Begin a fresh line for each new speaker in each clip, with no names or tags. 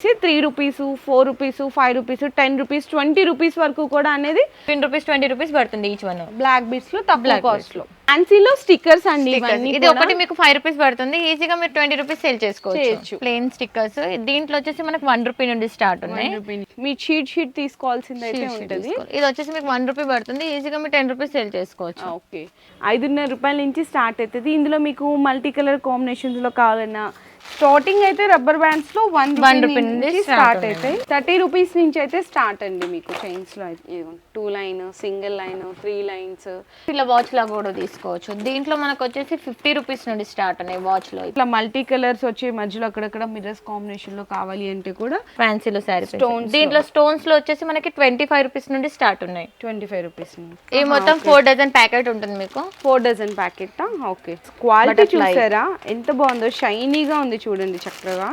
3 rupees 4 rupees 5 rupees 10 rupees 20 rupees వరకు కూడా అనేది
10 రూపీస్ 20 రూపీస్ పడుతుంది ఈచ్ వన్.
బ్లాక్ బీట్స్ లో తక్కువ కాస్ట్ లో. ఫ్యాన్సీలో స్టిక్కర్స్ అండి,
ఇది ఒకటి మీకు 5 రూపీస్ పడుతుంది, ఈజీగా మీరు 20 రూపీస్ సేల్ చేసుకోవచ్చు. ప్లెయిన్ స్టిక్కర్స్ దీంట్లో వచ్చేసి మనకి 1 రూపీ నుండి స్టార్ట్ ఉన్నాయి.
మీ షీట్ తీసుకోవాల్సింది అయితే ఉంటుంది.
ఇది వచ్చేసి మీకు 1 రూపీ పడుతుంది, ఈజీగా మీరు 10 రూపీస్ సేల్ చేసుకోవచ్చు.
ఓకే, 5.5 రూపాయల నుంచి స్టార్ట్ అవుతుంది. ఇందులో మీకు మల్టీ కలర్ కాంబినేషన్స్ లో కావాలన్నా స్టార్టింగ్ అయితే రబ్బర్ బ్యాండ్స్ లో 1 రూపీ నుంచి స్టార్ట్ అవుతాయి. 30 రూపీస్ నుంచి అయితే స్టార్ట్ అండి మీకు చైన్స్ లో. 2 లైన్, సింగిల్ లైన్, 3 లైన్స్,
ఇలా వాచ్ లా కూడా తీసుకోవచ్చు. దీంట్లో మనకు వచ్చేసి 50 రూపీస్ నుండి స్టార్ట్ ఉన్నాయి వాచ్ లో.
ఇట్లా మల్టీ కలర్స్ వచ్చే మధ్యలో అక్కడక్కడ మిర్రర్స్ కాంబినేషన్ లో కావాలి అంటే కూడా
ఫ్యాన్సీలో సారీ స్టోన్స్. దీంట్లో స్టోన్స్ లో వచ్చేసి మనకి 25 రూపీస్ నుండి స్టార్ట్ ఉన్నాయి.
25 రూపీస్.
ఈ మొత్తం 4 డజన్ ప్యాకెట్ ఉంటుంది మీకు.
4 డజన్ ప్యాకెట్. ఓకే, క్వాలిటీ చూసారా ఎంత బాగుందో, షైనీగా ఉంది చూడండి చక్కగా.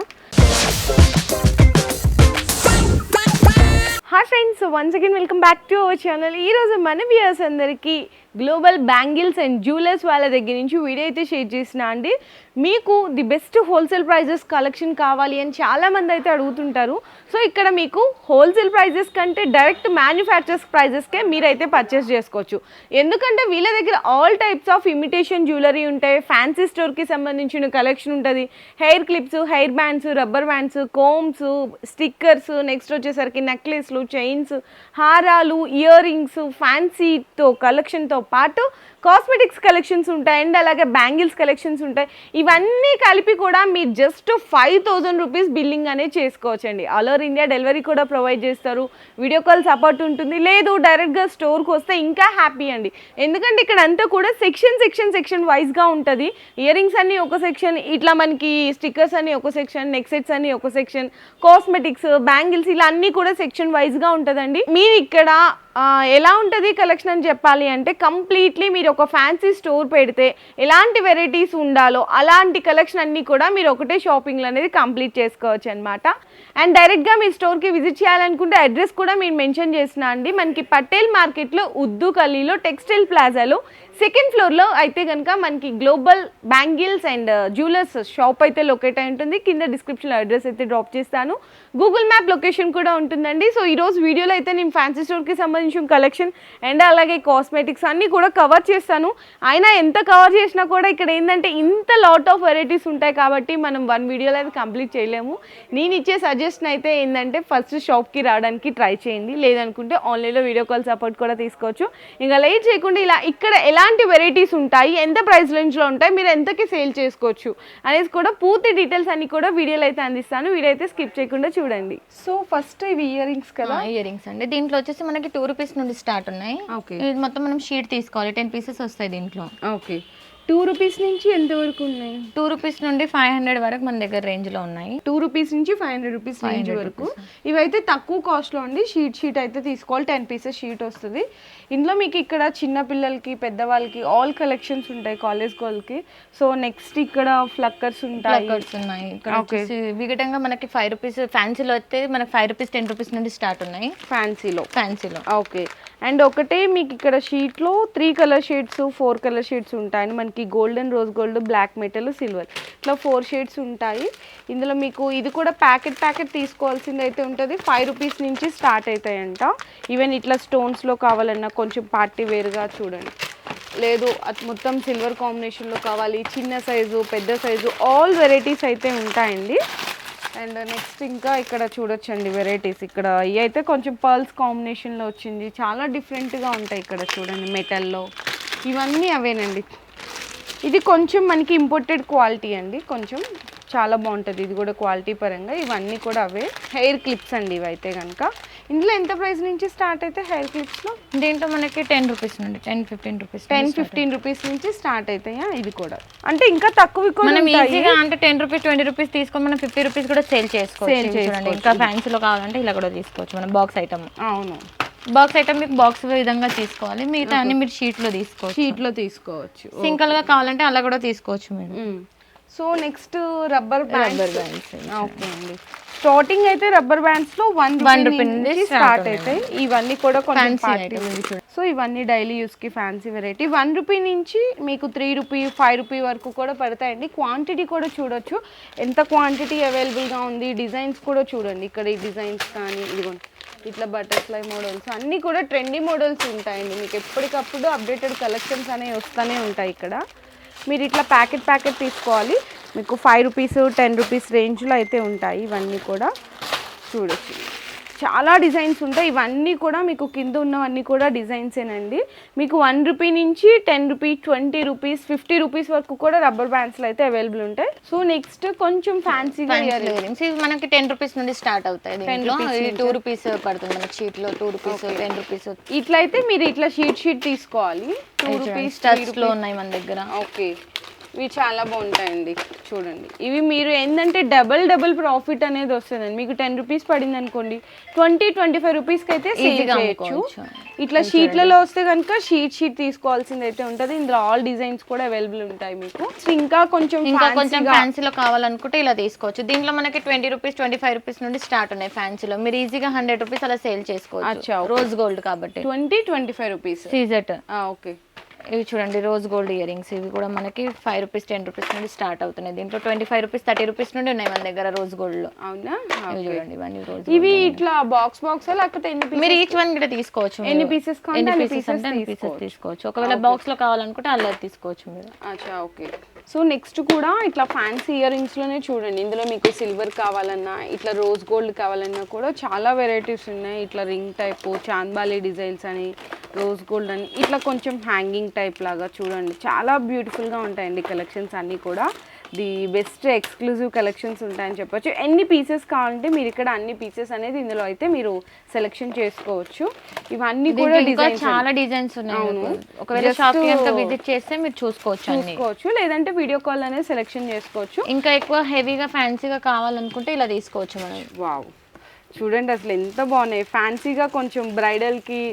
Hi friends, once again welcome back to our channel. ఈరోజు మన వ్యూయర్స్ అందరికీ గ్లోబల్ బ్యాంగిల్స్ అండ్ జ్యువెలర్స్ వాళ్ళ దగ్గర నుంచి వీడియో అయితే షేర్ చేసిన అండి. మీకు the best wholesale prices collection కావాలి అని చాలామంది అయితే అడుగుతుంటారు. సో ఇక్కడ మీకు హోల్సేల్ ప్రైజెస్ కంటే డైరెక్ట్ మ్యానుఫ్యాక్చర్స్ ప్రైజెస్కే మీరైతే పర్చేస్ చేసుకోవచ్చు. ఎందుకంటే వీళ్ళ దగ్గర all types of imitation jewellery ఉంటాయి, ఫ్యాన్సీ స్టోర్కి సంబంధించిన కలెక్షన్ ఉంటుంది, hair clips, hair bands, rubber bands, combs, stickers, next వచ్చేసరికి నెక్లెస్లు, చైన్స్, హారాలు, ఇయర్ రింగ్స్, ఫ్యాన్సీతో కలెక్షన్తో పాటు కాస్మెటిక్స్ కలెక్షన్స్ ఉంటాయి అండ్ అలాగే బ్యాంగిల్స్ కలెక్షన్స్ ఉంటాయి. ఇవన్నీ కలిపి కూడా మీరు జస్ట్ 5,000 రూపీస్ బిల్లింగ్ అనేది చేసుకోవచ్చండి. ఆల్ ఓవర్ ఇండియా డెలివరీ కూడా ప్రొవైడ్ చేస్తారు, వీడియో కాల్ సపోర్ట్ ఉంటుంది. లేదు డైరెక్ట్గా స్టోర్కి వస్తే ఇంకా హ్యాపీ అండి. ఎందుకంటే ఇక్కడ అంతా కూడా సెక్షన్ వైజ్గా ఉంటుంది. ఇయర్ రింగ్స్ అన్ని ఒక సెక్షన్, ఇట్లా మనకి స్టిక్కర్స్ అన్ని ఒక సెక్షన్, నెక్ సెట్స్ అన్ని ఒక సెక్షన్, కాస్మెటిక్స్, బ్యాంగిల్స్ ఇలా అన్నీ కూడా సెక్షన్ వైజ్గా ఉంటుందండి. మీరు ఇక్కడ ఎలా ఉంటుంది కలెక్షన్ అని చెప్పాలి అంటే కంప్లీట్లీ మీరు ఒక ఫ్యాన్సీ స్టోర్ పెడితే ఎలాంటి వెరైటీస్ ఉండాలో అలాంటి కలెక్షన్ అన్నీ కూడా మీరు ఒకటే షాపింగ్లో అనేది కంప్లీట్ చేసుకోవచ్చు అనమాట. అండ్ డైరెక్ట్గా మీ స్టోర్కి విజిట్ చేయాలనుకుంటే అడ్రస్ కూడా మీరు మెన్షన్ చేసిన అండి. మనకి పటేల్ మార్కెట్లో ఉర్దూ గల్లీలో టెక్స్టైల్ ప్లాజాలో సెకండ్ ఫ్లోర్లో అయితే కనుక మనకి global bangles and jewellers shop అయితే లొకేట్ అయి ఉంటుంది. కింద డిస్క్రిప్షన్లో అడ్రస్ అయితే డ్రాప్ చేస్తాను, గూగుల్ మ్యాప్ లొకేషన్ కూడా ఉంటుందండి. సో ఈరోజు వీడియోలో అయితే నేను ఫ్యాన్సీ స్టోర్కి సంబంధించిన కలెక్షన్ అండ్ అలాగే కాస్మెటిక్స్ అన్నీ కూడా కవర్ చేస్తాను. అయినా ఎంత కవర్ చేసినా కూడా ఇక్కడ ఏంటంటే ఇంత లాట్ ఆఫ్ వెరైటీస్ ఉంటాయి కాబట్టి మనం వన్ వీడియోలో అయితే కంప్లీట్ చేయలేము. నేను ఇచ్చే సజెషన్ అయితే ఏంటంటే ఫస్ట్ షాప్కి రావడానికి ట్రై చేయండి, లేదనుకుంటే ఆన్లైన్లో వీడియో కాల్ సపోర్ట్ కూడా తీసుకోవచ్చు. ఇంకా లేట్ చేయకుండా ఇలా ఇక్కడ ఎలాంటి వెరైటీస్ ఉంటాయి, ఎంత ప్రైస్ రేంజ్లో ఉంటాయి, మీరు ఎంతకి సేల్ చేసుకోవచ్చు అనేది కూడా పూర్తి డీటెయిల్స్ అన్ని కూడా వీడియోలో అయితే అందిస్తాను. వీడియో అయితే స్కిప్ చేయకుండా చూడండి. సో ఫస్ట్ ఇవి ఇయర్ రింగ్స్ కదా.
ఇయర్ రింగ్స్ అండి, దీంట్లో వచ్చేసి మనకి 2 రూపీస్ నుండి స్టార్ట్ ఉన్నాయి.
ఓకే,
ఇది మొత్తం మనం షీట్ తీసుకోవాలి, 10 పీసెస్ వస్తాయి దీంట్లో.
ఓకే, 2 రూపీస్ నుంచి ఎంత వరకు ఉన్నాయి?
2 రూపీస్ నుండి 500 వరకు మన దగ్గర రేంజ్ లో ఉన్నాయి.
2 రూపీస్ నుంచి 500 రూపీస్ రేంజ్ వరకు. ఇవైతే తక్కువ కాస్ట్లో అండి. షీట్ అయితే తీసుకోవాలి, 10 పీసెస్ షీట్ వస్తుంది. ఇందులో మీకు ఇక్కడ చిన్న పిల్లలకి, పెద్దవాళ్ళకి ఆల్ కలెక్షన్స్ ఉంటాయి, కాలేజ్ గోల్కి. సో నెక్స్ట్ ఇక్కడ ఫ్లక్కర్స్ ఉంటాయి.
విగటంగా మనకి 5 రూపీస్, ఫ్యాన్సీలో అయితే మనకి 5 రూపీస్ 10 రూపీస్ నుండి స్టార్ట్ ఉన్నాయి ఫ్యాన్సీలో.
ఓకే, అండ్ ఒకటే మీకు ఇక్కడ షీట్లో 3 కలర్ షేడ్స్ 4 కలర్ షేడ్స్ ఉంటాయి. మనకి golden, rose gold, black metal, silver ఇట్లా 4 షేడ్స్ ఉంటాయి. ఇందులో మీకు ఇది కూడా ప్యాకెట్ తీసుకోవాల్సింది అయితే ఉంటుంది. 5 రూపీస్ నుంచి స్టార్ట్ అవుతాయంట. ఈవెన్ ఇట్లా స్టోన్స్లో కావాలన్నా కొంచెం పార్టీ వేర్గా చూడండి, లేదు అది మొత్తం సిల్వర్ కాంబినేషన్లో కావాలి, చిన్న సైజు పెద్ద సైజు ఆల్ వెరైటీస్ అయితే ఉంటాయండి. అండ్ నెక్స్ట్ ఇంకా ఇక్కడ చూడొచ్చండి వెరైటీస్. ఇక్కడ ఇవి అయితే కొంచెం పర్ల్స్ కాంబినేషన్లో వచ్చింది, చాలా డిఫరెంట్గా ఉంటాయి. ఇక్కడ చూడండి మెటల్లో ఇవన్నీ అవేనండి. ఇది కొంచెం మనకి ఇంపోర్టెడ్ క్వాలిటీ అండి, కొంచెం చాలా బాగుంటుంది ఇది కూడా క్వాలిటీ పరంగా. ఇవన్నీ కూడా అవే హెయిర్ క్లిప్స్ అండి ఇవైతే కనుక. ఇందులో ఎంత ప్రైస్ నుంచి స్టార్ట్ అయితే హెయిర్ క్లిప్స్లో?
దీంట్లో మనకి 10 రూపీస్ నుండి 10-15 రూపీస్
10-15 రూపీస్ నుంచి స్టార్ట్ అవుతాయా? ఇది కూడా అంటే ఇంకా తక్కువ
మనం ఈజీగా అంటే 10 రూపీస్ 20 రూపీస్ తీసుకొని మనం 50 రూపీస్ కూడా సేల్ చేసుకోవచ్చు. ఇంకా ఫ్యాన్సీలో కావాలంటే ఇలా కూడా తీసుకోవచ్చు మనం. Box item.
అవును,
బాక్స్ ఐటమ్ మీకు బాక్స్ విధంగా తీసుకోవాలి, మిగతా అన్ని మీరు షీట్లో తీసుకోవచ్చు.
సింగిల్ గా
కావాలంటే అలా కూడా తీసుకోవచ్చు మీరు.
So next rubber bands.
Bands
okay అండి. స్టార్టింగ్ అయితే రబ్బర్ బ్యాండ్స్ లో 1 రూపీ నుంచి స్టార్ట్ అవుతాయి. ఇవన్నీ కూడా కొంచెం సో ఇవన్నీ డైలీ యూస్ కి ఫ్యాన్సీ వెరైటీ. 1 రూపీ నుంచి మీకు 3 రూపీ 5 రూపీ వరకు కూడా పడతాయండి. క్వాంటిటీ కూడా చూడొచ్చు ఎంత క్వాంటిటీ అవైలబుల్ గా ఉంది. డిజైన్స్ కూడా చూడండి ఇక్కడ ఈ డిజైన్స్ కానీ ఇదిగోండి ఇట్లా బటర్ఫ్లై మోడల్స్ అన్నీ కూడా ట్రెండీ మోడల్స్ ఉంటాయండి. మీకు ఎప్పటికప్పుడు అప్డేటెడ్ కలెక్షన్స్ అనేవి వస్తూనే ఉంటాయి ఇక్కడ. మీరు ఇట్లా ప్యాకెట్ తీసుకోవాలి. మీకు 5 రూపీస్ 10 రూపీస్ రేంజ్లో అయితే ఉంటాయి. ఇవన్నీ కూడా చూడొచ్చు చాలా డిజైన్స్ ఉంటాయి. ఇవన్నీ కూడా మీకు కింద ఉన్నవన్నీ కూడా డిజైన్సేనండి. మీకు 1 రూపీ నుంచి 10 రూపీ 20 రూపీస్ 50 రూపీస్ వరకు కూడా రబ్బర్ బ్యాండ్స్లో అయితే అవైలబుల్ ఉంటాయి. సో నెక్స్ట్ కొంచెం ఫ్యాన్సీగా
ఇయర్ రింగ్స్ ఇవి మనకి 10 రూపీస్ నుండి స్టార్ట్ అవుతాయి. 2 రూపీస్ పడుతుంది మనకి షీట్ లో 2 రూపీస్ 10 రూపీస్.
ఇట్లా అయితే మీరు ఇట్లా షీట్ తీసుకోవాలి. 2 రూపీస్
టచ్ లో ఉన్నాయి మన దగ్గర.
ఓకే ఇవి చాలా బాగుంటాయండి చూడండి. ఇవి మీరు ఏంటంటే డబుల్ ప్రాఫిట్ అనేది వస్తుందండి. మీకు 10 రూపీస్ పడింది అనుకోండి 20-25 రూపీస్కి అయితే సేల్ చేయొచ్చు. ఇట్లా షీట్లలో వస్తే కనుక షీట్ తీసుకోవాల్సింది అయితే ఉంటుంది. ఇందులో ఆల్ డిజైన్స్ కూడా అవైలబుల్ ఉంటాయి మీకు. ఇంకా కొంచెం
ఫ్యాన్సీలో కావాలనుకుంటే ఇలా తీసుకోవచ్చు. దీంట్లో మనకి 20 రూపీస్ 25 రూపీస్ నుండి స్టార్ట్ ఉన్నాయి ఫ్యాన్సీలో. మీరు ఈజీగా 100 రూపీస్ అలా సేల్ చేసుకోవచ్చు. రోజ్ గోల్డ్ కాబట్టి
20-25 రూపీస్
సీజెట్.
ఓకే
ఇవి చూడండి రోజ్ గోల్డ్ ఇయర్ రింగ్స్. ఇవి కూడా మనకి 5 రూపీస్ 10 రూపీస్ నుండి స్టార్ట్ అవుతున్నాయి. దీంట్లో 25 రూపీస్ 30 రూపీస్ నుండి ఉన్నాయి మన దగ్గర రోజ్ గోల్డ్ లో.
అవునా
ఇవి చూడండి ఇవన్నీ రోజ్.
ఇవి ఇట్లా బాక్స్ లేకపోతే
మీరు ఈచ్ వన్ కూడా తీసుకోవచ్చు.
ఎన్ని పీసెస్
తీసుకోవచ్చు. ఒకవేళ బాక్స్ లో కావాలనుకుంటే అలా తీసుకోవచ్చు మీరు.
అచ్చా ఓకే. సో నెక్స్ట్ కూడా ఇట్లా ఫ్యాన్సీ ఇయర్ రింగ్స్ లోనే చూడండి. ఇందులో మీకు సిల్వర్ కావాలన్నా ఇట్లా రోజ్ గోల్డ్ కావాలన్నా కూడా చాలా వెరైటీస్ ఉన్నాయి. ఇట్లా రింగ్ టైప్ చాంద్బాలి డిజైన్స్ అని రోజ్ గోల్డ్ అని ఇట్లా కొంచెం హ్యాంగింగ్ టైప్ లాగా చూడండి చాలా బ్యూటిఫుల్గా ఉంటాయండి కలెక్షన్స్ అన్నీ కూడా. ది బెస్ట్ ఎక్స్క్లూజివ్ కలెక్షన్స్ ఉంటాయని చెప్పొచ్చు. ఎన్ని పీసెస్ కావాలంటే మీరు ఇక్కడ అన్ని పీసెస్ అనేది ఇందులో అయితే మీరు సెలెక్షన్ చేసుకోవచ్చు. ఇవన్నీ కూడా డిజైన్స్
చాలా డిజైన్స్ ఉన్నాయి. ఒకవేళ షాప్ కి అంతా విజిట్ చేస్తే మీరు చూసుకోవచ్చు.
లేదంటే వీడియో కాల్ అనేది సెలెక్షన్ చేసుకోవచ్చు.
ఇంకా ఎక్కువ హెవీగా ఫ్యాన్సీగా కావాలనుకుంటే ఇలా తీసుకోవచ్చు మనం.
వావ్ చూడండి అసలు ఎంత బాగున్నాయి. ఫ్యాన్సీగా కొంచెం బ్రైడల్కి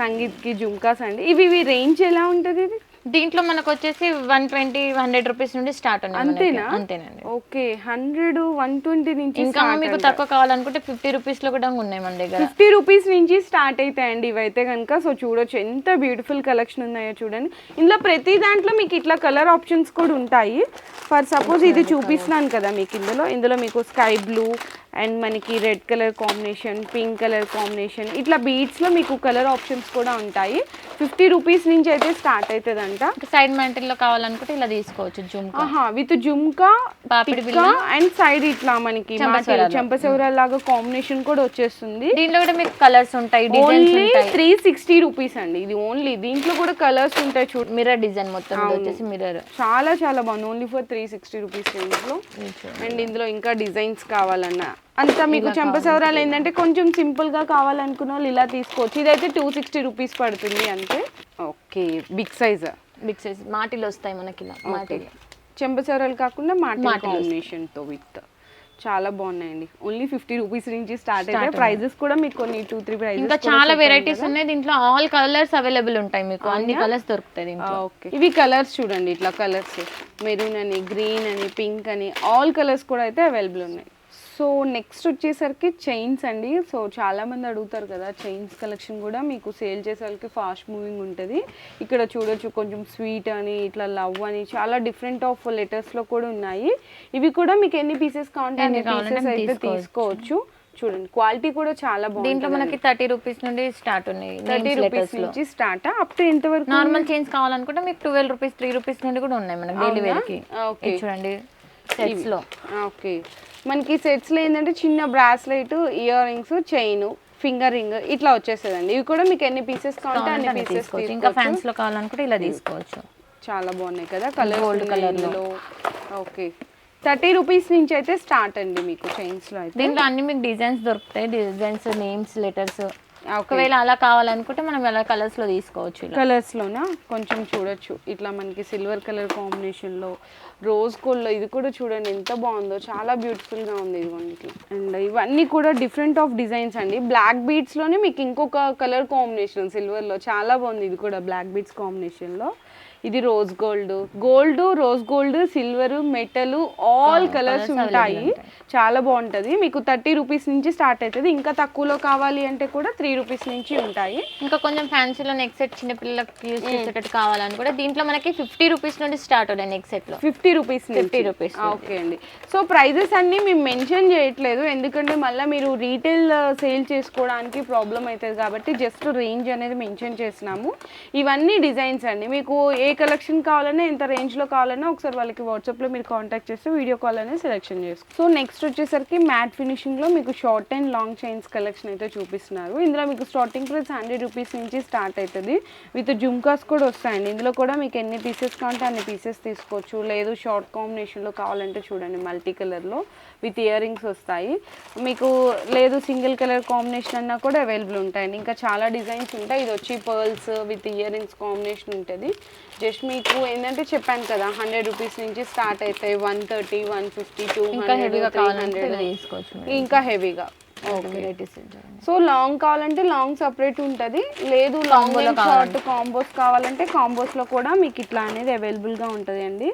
సంగీత్కి జుమ్కాస్ అండి. ఇవి రేంజ్ ఎలా ఉంటుంది? ఇది
దీంట్లో మనకు వచ్చేసి 120-100 రూపీస్ నుండి స్టార్ట్ ఉన్నాయి.
అంతేనా?
అంతేనండి.
ఓకే 100-120 నుంచి
ఇంకా మీకు తక్కువ కావాలనుకుంటే 50 రూపీస్ లో కూడా ఉన్నాయి మన దగ్గర.
50 రూపీస్ నుంచి స్టార్ట్ అవుతాయండి ఇవైతే కనుక. సో చూడొచ్చు ఎంత బ్యూటిఫుల్ కలెక్షన్ ఉన్నాయో చూడండి. ఇందులో ప్రతి దాంట్లో మీకు ఇట్లా కలర్ ఆప్షన్స్ కూడా ఉంటాయి. ఫర్ సపోజ్ ఇది చూపిస్తున్నాను కదా మీకు. ఇందులో మీకు స్కై బ్లూ అండ్ మనకి red colour combination pink colour combination ఇట్లా బీడ్స్లో మీకు కలర్ ఆప్షన్స్ కూడా ఉంటాయి. 50 రూపీస్ నుంచి అయితే స్టార్ట్ అవుతుంది అంట.
సైడ్ మ్యాంటిల్లో కావాలనుకుంటే ఇలా తీసుకోవచ్చు. Jhumka
with jhumka and side ఇట్లా మనకి చెంపసెవరాల లాగా కాంబినేషన్ కూడా వచ్చేస్తుంది.
దీంట్లో కూడా మీకు కలర్స్ ఉంటాయి.
ఓన్లీ 360 రూపీస్ అండి ఇది. ఓన్లీ దీంట్లో కూడా కలర్స్ ఉంటాయి. చూడు
మిర్రర్ డిజైన్ మొత్తం వచ్చేసి మిర్రర్
చాలా బాగుంది. ఓన్లీ ఫర్ 360 రూపీస్ రేంజ్ లో. అండ్ ఇందులో ఇంకా డిజైన్స్ కావాలన్నా అంతా మీకు చెంపసవరాలు ఏంటంటే కొంచెం సింపుల్ గా కావాలనుకున్న వాళ్ళు ఇలా తీసుకోవచ్చు. ఇదైతే 260 రూపీస్ పడుతుంది అంతే. ఓకే బిగ్ సైజ్
మాటిలు వస్తాయి మనకి. ఇలా మాటిలు
చెంపసవరాలు కాకుండా మాటి కాంబినేషన్ తో విత్ చాలా బాగున్నాయండి. ఓన్లీ 50 రూపీస్ నుంచి స్టార్ట్ అయితే ప్రైజెస్ కూడా మీకు కొన్ని 2-3 ప్రైజెస్
ఇంకా చాలా వెరైటీస్ ఉన్నాయి. దీంట్లో ఆల్ కలర్స్ అవైలబుల్ ఉంటాయి. మీకు అన్ని కలర్స్ దొరుకుతాయి దీంట్లో.
ఓకే ఇవి కలర్స్ చూడండి. ఇట్లా కలర్స్ మెరూన్ అని గ్రీన్ అని పింక్ అని ఆల్ కలర్స్ కూడా అయితే అవైలబుల్ ఉన్నాయి. సో నెక్స్ట్ వచ్చేసరికి చైన్స్ అండి. సో చాలామంది అడుగుతారు కదా చైన్స్ కలెక్షన్ కూడా మీకు సేల్ చేసేసరికి ఫాస్ట్ మూవింగ్ ఉంటుంది. ఇక్కడ చూడొచ్చు కొంచెం స్వీట్ అని ఇట్లా లవ్ అని చాలా డిఫరెంట్ ఆఫ్ లెటర్స్లో కూడా ఉన్నాయి. ఇవి కూడా మీకు ఎన్ని పీసెస్ కావాలంటే అన్ని పీసెస్ అయితే తీసుకోవచ్చు. చూడండి క్వాలిటీ కూడా చాలా బాగుంది.
దీంట్లో మనకి 30 రూపీస్ నుండి స్టార్ట్ ఉన్నాయి.
30 రూపీస్ నుంచి స్టార్ట్ అప్ టు ఎంత వరకు?
నార్మల్ చైన్స్ కావాలనుకుంటే మీకు 12 రూపీస్ 3 రూపీస్ నుండి కూడా ఉన్నాయి మనకి డైలీ వేర్ కి. ఓకే చూడండి సెట్స్ లో.
ఓకే మనకి సెట్స్ లో ఏంటంటే చిన్న bracelet ear rings chain finger ring ఇట్లా వచ్చేస్తుందండి. ఇవి కూడా మీకు ఎన్ని పీసెస్ కావాలంటే అన్ని పీసెస్ తీసుకోవచ్చు.
ఇంకా ఫ్యాన్స్ లో కావాలనుకుంటే ఇలా తీసుకోవచ్చు.
చాలా బాగున్నాయి కదా కలర్ గోల్డ్ కలర్ లో. ఓకే 30 రూపీస్ నుంచి అయితే స్టార్ట్ అండి మీకు చైన్స్ లో అయితే.
దీంట్లో అన్ని మీకు డిజైన్స్ దొరుకుతాయి. డిజైన్స్ నేమ్స్ లెటర్స్ ఒకవేళ అలా కావాలనుకుంటే మనం ఎలా కలర్స్ లో తీసుకోవచ్చు.
కలర్స్ లోనా కొంచెం చూడొచ్చు. ఇట్లా మనకి సిల్వర్ కలర్ కాంబినేషన్ లో రోజ్ గోల్డ్ లో ఇది కూడా చూడండి ఎంత బాగుందో. చాలా బ్యూటిఫుల్ గా ఉంది ఇదిగోండి ఇట్లా. అండ్ ఇవన్నీ కూడా డిఫరెంట్ ఆఫ్ డిజైన్స్ అండి. బ్లాక్ బీడ్స్ లోనే మీకు ఇంకొక కలర్ కాంబినేషన్ సిల్వర్ లో చాలా బాగుంది. ఇది కూడా బ్లాక్ బీడ్స్ కాంబినేషన్ లో ఇది rose gold, gold, rose gold, silver, metal, all colours ఉంటాయి. చాలా బాగుంటుంది. మీకు 30 రూపీస్ నుంచి స్టార్ట్ అవుతుంది. ఇంకా తక్కువలో కావాలి అంటే కూడా 3 రూపీస్ నుంచి ఉంటాయి.
ఇంకా కొంచెం ఫ్యాన్సీలో నెక్ సెట్ చిన్న పిల్లలకి యూజ్ చేసేటట్టు కావాలని కూడా దీంట్లో మనకి 50 రూపీస్ నుండి స్టార్ట్ అవుతాయి. నెక్ సెట్ లో
50 రూపీస్
50 రూపీస్.
ఓకే అండి. సో ప్రైజెస్ అన్ని మేము మెన్షన్ చేయట్లేదు, ఎందుకంటే మళ్ళీ మీరు రీటైల్ సేల్ చేసుకోవడానికి ప్రాబ్లం అవుతుంది కాబట్టి జస్ట్ రేంజ్ అనేది మెన్షన్ చేసినాము. ఇవన్నీ డిజైన్స్ అండి. మీకు ఏ కలెక్షన్ కావాలన్నా ఎంత రేంజ్లో కావాలన్నా ఒకసారి వాళ్ళకి వాట్సాప్లో మీరు కాంటాక్ట్ చేస్తే వీడియో కాల్ అనేది సెలెక్షన్ చేసుకో. సో నెక్స్ట్ వచ్చేసరికి మ్యాట్ ఫినిషింగ్లో మీకు short and long chains collection అయితే చూపిస్తున్నారు. ఇందులో మీకు స్టార్టింగ్ ప్రైస్ 100 రూపీస్ నుంచి స్టార్ట్ అవుతుంది. విత్ జుమ్కాస్ కూడా వస్తాయండి. ఇందులో కూడా మీకు ఎన్ని పీసెస్ కావాలంటే అన్ని పీసెస్ తీసుకోవచ్చు. లేదు షార్ట్ కాంబినేషన్లో కావాలంటే చూడండి మల్టీ కలర్లో విత్ ఇయర్ రింగ్స్ వస్తాయి. మీకు లేదు సింగిల్ కలర్ కాంబినేషన్ అన్నా కూడా అవైలబుల్ ఉంటాయండి. ఇంకా చాలా డిజైన్స్ ఉంటాయి. ఇది వచ్చి pearls with ear rings combination ఉంటుంది. జస్ట్ మీకు ఏంటంటే చెప్పాను కదా 100 రూపీస్ నుంచి స్టార్ట్ అవుతాయి. 130, 150, 200, 300 ఇంకా హెవీగా. సో లాంగ్ కావాలంటే లాంగ్ సపరేట్ ఉంటుంది. లేదు లాంగ్ అండ్ షార్ట్ కాంబోస్ కావాలంటే కాంబోస్లో కూడా మీకు ఇట్లా అనేది అవైలబుల్గా ఉంటుంది అండి.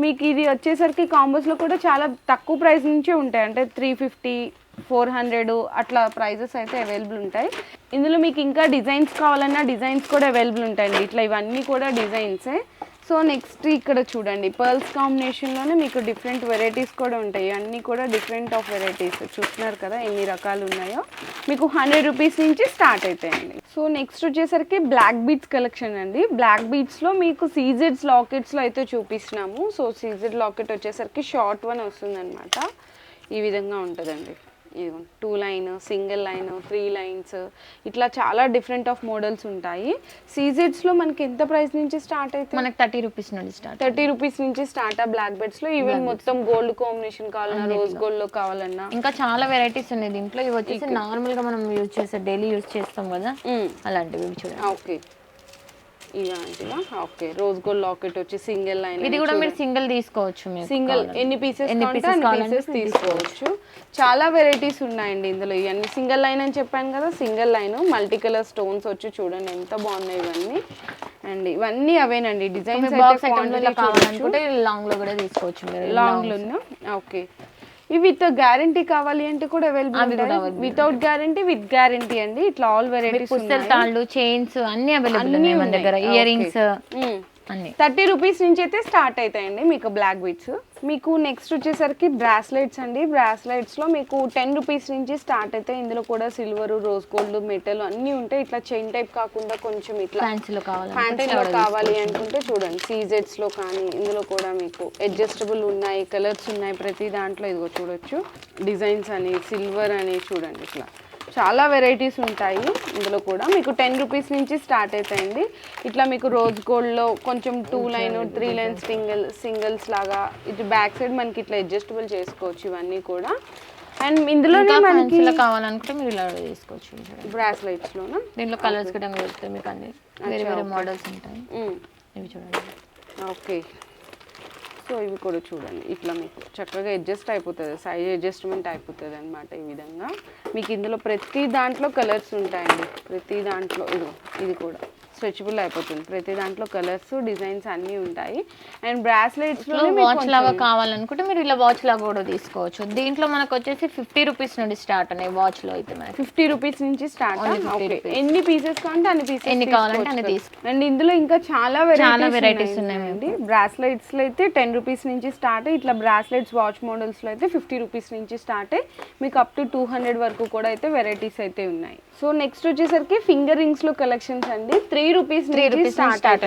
మీకు ఇది వచ్చేసరికి కాంబోస్లో కూడా చాలా తక్కువ ప్రైస్ నుంచే ఉంటాయి. అంటే 350, 400 అట్లా ప్రైజెస్ అయితే అవైలబుల్ ఉంటాయి. ఇందులో మీకు ఇంకా డిజైన్స్ కావాలన్నా డిజైన్స్ కూడా అవైలబుల్ ఉంటాయండి. ఇట్లా ఇవన్నీ కూడా డిజైన్సే. సో నెక్స్ట్ ఇక్కడ చూడండి పర్ల్స్ కాంబినేషన్లోనే మీకు డిఫరెంట్ వెరైటీస్ కూడా ఉంటాయి. అన్నీ కూడా డిఫరెంట్ ఆఫ్ వెరైటీస్ చూస్తున్నారు కదా ఎన్ని రకాలు ఉన్నాయో. మీకు 100 రూపీస్ నుంచి స్టార్ట్ అవుతాయండి. సో నెక్స్ట్ వచ్చేసరికి బ్లాక్ బీడ్స్ కలెక్షన్ అండి. బ్లాక్ బీడ్స్లో మీకు సీజెడ్స్ లాకెట్స్లో అయితే చూపిస్తున్నాము. సో సీజెడ్ లాకెట్ వచ్చేసరికి షార్ట్ వన్ వస్తుందన్నమాట. ఈ విధంగా ఉంటుందండి. ఇది 2 లైన్, సింగిల్ లైన్, 3 లైన్స్, ఇట్లా చాలా డిఫరెంట్ ఆఫ్ మోడల్స్ ఉంటాయి. సీజెడ్స్లో మనకి ఎంత ప్రైస్ నుంచి స్టార్ట్ అవుతుంది?
మనకి 30 రూపీస్ నుండి స్టార్ట్.
30 రూపీస్ నుంచి స్టార్ట్ ఆ బ్లాక్ బెడ్స్లో. ఈవెన్ మొత్తం గోల్డ్ కాంబినేషన్ కావాలన్నా, రోజ్ గోల్డ్లో కావాలన్నా
ఇంకా చాలా వెరైటీస్ ఉన్నాయి దీంట్లో. ఇవి వచ్చేసి నార్మల్గా మనం యూజ్ చేసే డైలీ యూజ్ చేస్తాం కదా అలాంటివి చూడండి.
ఓకే ఇలాంటివా? ఓకే రోజ్ గోల్డ్ లాకెట్ వచ్చి సింగిల్ లైన్.
ఇది కూడా మీరు సింగిల్ తీసుకోవచ్చు.
సింగిల్ ఎన్ని పీసెస్ పీసెస్ తీసుకోవచ్చు. చాలా వెరైటీస్ ఉన్నాయండి ఇందులో. ఇవన్నీ సింగిల్ లైన్ అని చెప్పాను కదా, single line multi colour stones వచ్చి చూడండి ఎంత బాగున్నాయి ఇవన్నీ. అండ్ ఇవన్నీ అవేనండి డిజైన్స్.
లాంగ్ లో కూడా తీసుకోవచ్చు.
లాంగ్ లో ఓకే. ఇవి విత్ గ్యారంటీ కావాలి అంటే కూడా available. Without guarantee, with guarantee అండి. ఇట్లా ఆల్ వెరైటీస్.
పుస్తల తాళ్ళు, చైన్స్ అన్ని అవైలబుల్ ఉన్నాయి మన దగ్గర. ఇయర్ రింగ్స్ అన్ని
30 రూపీస్ నుంచి అయితే స్టార్ట్ అవుతాయండి మీకు బ్లాక్ బీడ్స్. మీకు నెక్స్ట్ వచ్చేసరికి బ్రాస్లెట్స్ అండి. బ్రాస్లెట్స్లో మీకు 10 రూపీస్ నుంచి స్టార్ట్ అవుతాయి. ఇందులో కూడా సిల్వర్, రోజ్ గోల్డ్, మెటల్ అన్నీ ఉంటాయి. ఇట్లా చైన్ టైప్ కాకుండా కొంచెం ఇట్లా ఫ్యాన్సీలో కావాలి అనుకుంటే చూడండి సీజెడ్స్లో కానీ ఇందులో కూడా మీకు అడ్జస్టబుల్ ఉన్నాయి, కలర్స్ ఉన్నాయి ప్రతి దాంట్లో. ఇదిగో చూడొచ్చు డిజైన్స్ అని, సిల్వర్ అని చూడండి. ఇట్లా చాలా వెరైటీస్ ఉంటాయి ఇందులో కూడా. మీకు 10 రూపీస్ నుంచి స్టార్ట్ అవుతాయండి. ఇట్లా మీకు రోజ్ గోల్డ్లో కొంచెం 2 లైన్, 3 లైన్ సింగిల్స్ లాగా ఇటు బ్యాక్ సైడ్ మనకి ఇట్లా అడ్జస్టబుల్ చేసుకోవచ్చు ఇవన్నీ కూడా. అండ్ ఇందులోనే మనకి
కావాలనుకుంటే మీరు ఇలా తీసుకోవచ్చు.
బ్రాస్లెట్స్లోనా
దీంట్లో కలర్స్ కూడా దొరుకుతాయి మీకు. అన్ని వేరే వేరే మోడల్స్ ఉంటాయి. ఇవి చూడండి.
ఓకే సో ఇవి కూడా చూడండి ఇట్లా మీకు చక్కగా అడ్జస్ట్ అయిపోతుంది, సైజ్ అడ్జస్ట్మెంట్ అయిపోతుంది అనమాట. ఈ విధంగా మీకు ఇందులో ప్రతి దాంట్లో కలర్స్ ఉంటాయండి. ప్రతి దాంట్లో ఇది కూడా స్ట్రెచబుల్ అయిపోతుంది. ప్రతి దాంట్లో కలర్స్, డిజైన్స్ అన్నీ ఉంటాయి. అండ్ బ్రాస్లెట్స్లో
వాచ్ లాగా కావాలనుకుంటే మీరు ఇలా వాచ్ లాగా కూడా తీసుకోవచ్చు. దీంట్లో మనకు వచ్చేసి 50 రూపీస్ నుండి స్టార్ట్ ఉన్నాయి. వాచ్ లో అయితే మనకి
50 రూపీస్ నుంచి స్టార్ట్. ఎన్ని పీసెస్ కావాలంటే అన్ని పీసెస్,
ఎన్ని కావాలంటే అన్ని తీసుకోవచ్చు.
అండ్ ఇందులో ఇంకా చాలా వెరైటీస్ ఉన్నాయండి. బ్రాస్లెట్స్ లో అయితే 10 రూపీస్ నుంచి స్టార్ట్. ఇట్లా బ్రాస్లెట్స్ వాచ్ మోడల్స్ లో అయితే 50 రూపీస్ నుంచి స్టార్ట్ అయ్యి మీకు అప్ టు 200 వరకు కూడా అయితే వెరైటీస్ అయితే ఉన్నాయి. సో నెక్స్ట్ వచ్చేసరికి ఫింగర్ రింగ్స్ లో కలెక్షన్స్ అండి. 3 రూపీస్ స్టార్ట్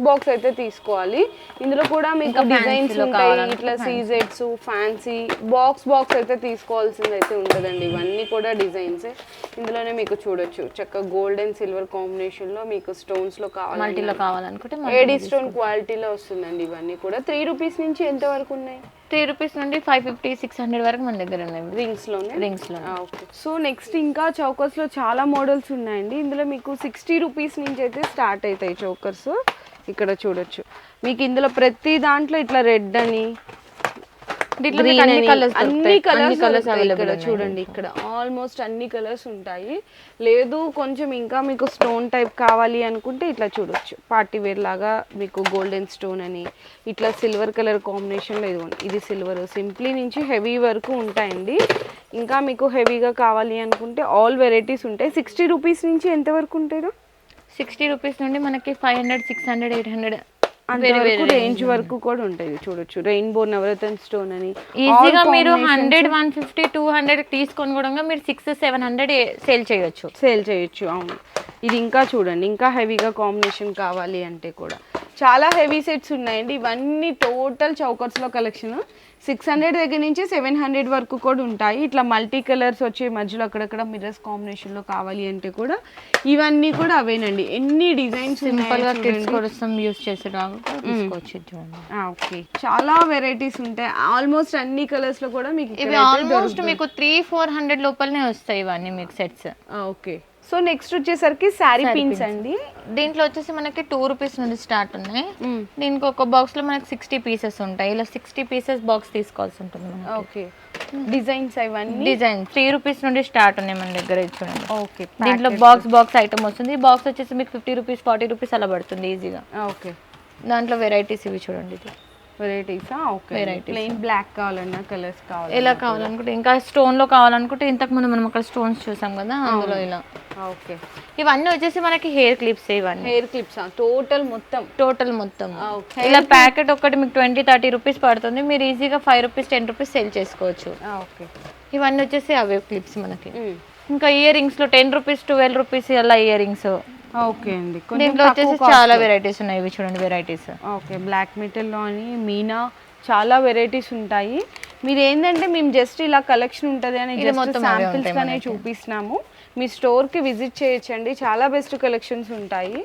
బాక్స్ అయితే తీసుకోవాలి. ఇందులో కూడా మీకు డిజైన్స్ ఉంటాయి. ఇట్లా సీజెడ్స్, ఫ్యాన్సీ బాక్స్ అయితే తీసుకోవాల్సింది అయితే ఉంటుందండి. ఇవన్నీ కూడా డిజైన్స్. ఇందులోనే మీకు చూడొచ్చు చక్కగా గోల్డ్ అండ్ సిల్వర్ కాంబినేషన్ లో మీకు స్టోన్స్ లో
కావాలనుకుంటే
ఏడీ స్టోన్ క్వాలిటీలో వస్తుందండి. ఇవన్నీ కూడా 3 రూపీస్ నుంచి ఎంత వరకు ఉన్నాయి?
3 రూపీస్ నుండి 550, 600 వరకు మన దగ్గర ఉన్నాయి
రింగ్స్ లో.
ఓకే.
సో నెక్స్ట్ ఇంకా చౌకర్స్ లో చాలా మోడల్స్ ఉన్నాయండి. ఇందులో మీకు 60 రూపీస్ నుంచి అయితే స్టార్ట్ అవుతాయి చౌకర్స్. ఇక్కడ చూడొచ్చు మీకు ఇందులో ప్రతి దాంట్లో ఇట్లా రెడ్ అని
దీంట్లో మీకు అన్ని కలర్స్
అన్ని కలర్స్ అవైలబుల్ చూడండి. ఇక్కడ ఆల్మోస్ట్ అన్ని కలర్స్ ఉంటాయి. లేదు కొంచెం ఇంకా మీకు స్టోన్ టైప్ కావాలి అనుకుంటే ఇట్లా చూడొచ్చు. పార్టీ వేర్ లాగా మీకు గోల్డెన్ స్టోన్ అని ఇట్లా సిల్వర్ కలర్ కాంబినేషన్లో ఇదిగోండి. ఇది సిల్వర్ సింప్లీ నుంచి హెవీ వరకు ఉంటాయండి. ఇంకా మీకు హెవీగా కావాలి అనుకుంటే ఆల్ వెరైటీస్ ఉంటాయి. 60 రూపీస్ నుంచి ఎంత వరకు ఉంటాయి?
60 రూపీస్ నుండి మనకి 500, 600, 800
అంతవరకు రేంజ్ వరకు కూడా ఉంటుంది. చూడొచ్చు రెయిన్బో నవరత్న స్టోన్ అని
ఈజీగా మీరు 100, 150, 200 తీసుకొని కూడా మీరు 600-700 సేల్ చేయొచ్చు. అవును. ఇది ఇంకా చూడండి, ఇంకా హెవీగా కాంబినేషన్ కావాలి అంటే కూడా చాలా హెవీ సెట్స్ ఉన్నాయండి. ఇవన్నీ టోటల్ చౌకర్స్లో కలెక్షన్ 600 దగ్గర నుంచి 700 వరకు కూడా ఉంటాయి. ఇట్లా మల్టీ కలర్స్ వచ్చే మధ్యలో అక్కడక్కడ మిర్రర్స్ కాంబినేషన్లో కావాలి అంటే కూడా ఇవన్నీ కూడా అవేనండి. ఎన్ని డిజైన్స్ సింపుల్గా కిడ్స్ కోసం యూస్ చేసేలాగా తీసుకోవచ్చు.
ఓకే, చాలా వెరైటీస్ ఉంటాయి. ఆల్మోస్ట్ అన్ని కలర్స్లో కూడా మీకు
ఇవి ఆల్మోస్ట్ మీకు 300-400 లోపలనే వస్తాయి ఇవన్నీ మీకు సెట్స్.
ఓకే, సో నెక్స్ట్ వచ్చేసరికి శారీ పిన్స్ అండి.
దీంట్లో వచ్చేసి మనకి 2 రూపీస్ నుండి స్టార్ట్ ఉన్నాయి. దీనికి ఒక బాక్స్ లో మనకి 60 పీసెస్ ఉంటాయి. ఇలా 60 పీసెస్ బాక్స్ తీసుకోవాల్సి ఉంటుంది.
ఓకే, డిజైన్స్ ఇవన్నీ
డిజైన్ 3 రూపీస్ నుండి స్టార్ట్ ఉన్నాయి మన దగ్గర. చూడండి, ఓకే, దీంట్లో బాక్స్ ఐటమ్ వస్తుంది. ఈ బాక్స్ వచ్చేసి మీకు 50 రూపీస్, 40 రూపీస్ అలా పడుతుంది ఈజీగా.
ఓకే,
దాంట్లో వెరైటీస్ ఇవి చూడండి. ఇది
వెరైటీసా? ఓకే, ప్లెయిన్ బ్లాక్ కావాలన్నా కలర్స్ కావాలి,
ఎలా కావాలనుకుంటే ఇంకా స్టోన్ లో కావాలనుకుంటే ఇంతకు ముందు మనం అక్కడ స్టోన్స్ చూసాం కదా, అందులో ఇలా.
ఓకే,
ఇవన్నీ వచ్చేసి మనకి హెయిర్ క్లిప్స్. ఇవన్నీ
హెయిర్ క్లిప్స్ టోటల్ మొత్తం
ఇలా ప్యాకెట్ ఒకటి మీకు 20-30 రూపీస్ పడుతుంది. మీరు ఈజీగా 5 రూపీస్, 10 రూపీస్ సేల్ చేసుకోవచ్చు.
ఓకే,
ఇవన్నీ వచ్చేసి అవే క్లిప్స్ మనకి. ఇంకా ఇయర్ రింగ్స్ లో 10 రూపీస్, 12 రూపీస్ అలా ఇయర్ రింగ్స్.
ఓకే అండి,
దీంట్లో వచ్చేసి చాలా వెరైటీస్ ఉన్నాయి. ఇవి చూడండి వెరైటీస్.
ఓకే, బ్లాక్ మెటల్లో అని మీనా చాలా వెరైటీస్ ఉంటాయి. మీరు ఏంటంటే మేము జస్ట్ ఇలా కలెక్షన్ ఉంటుంది అని జస్ట్ శాంపిల్స్ గానే చూపిస్తున్నాము. మీ స్టోర్కి విజిట్ చేయొచ్చండి, చాలా బెస్ట్ కలెక్షన్స్ ఉంటాయి.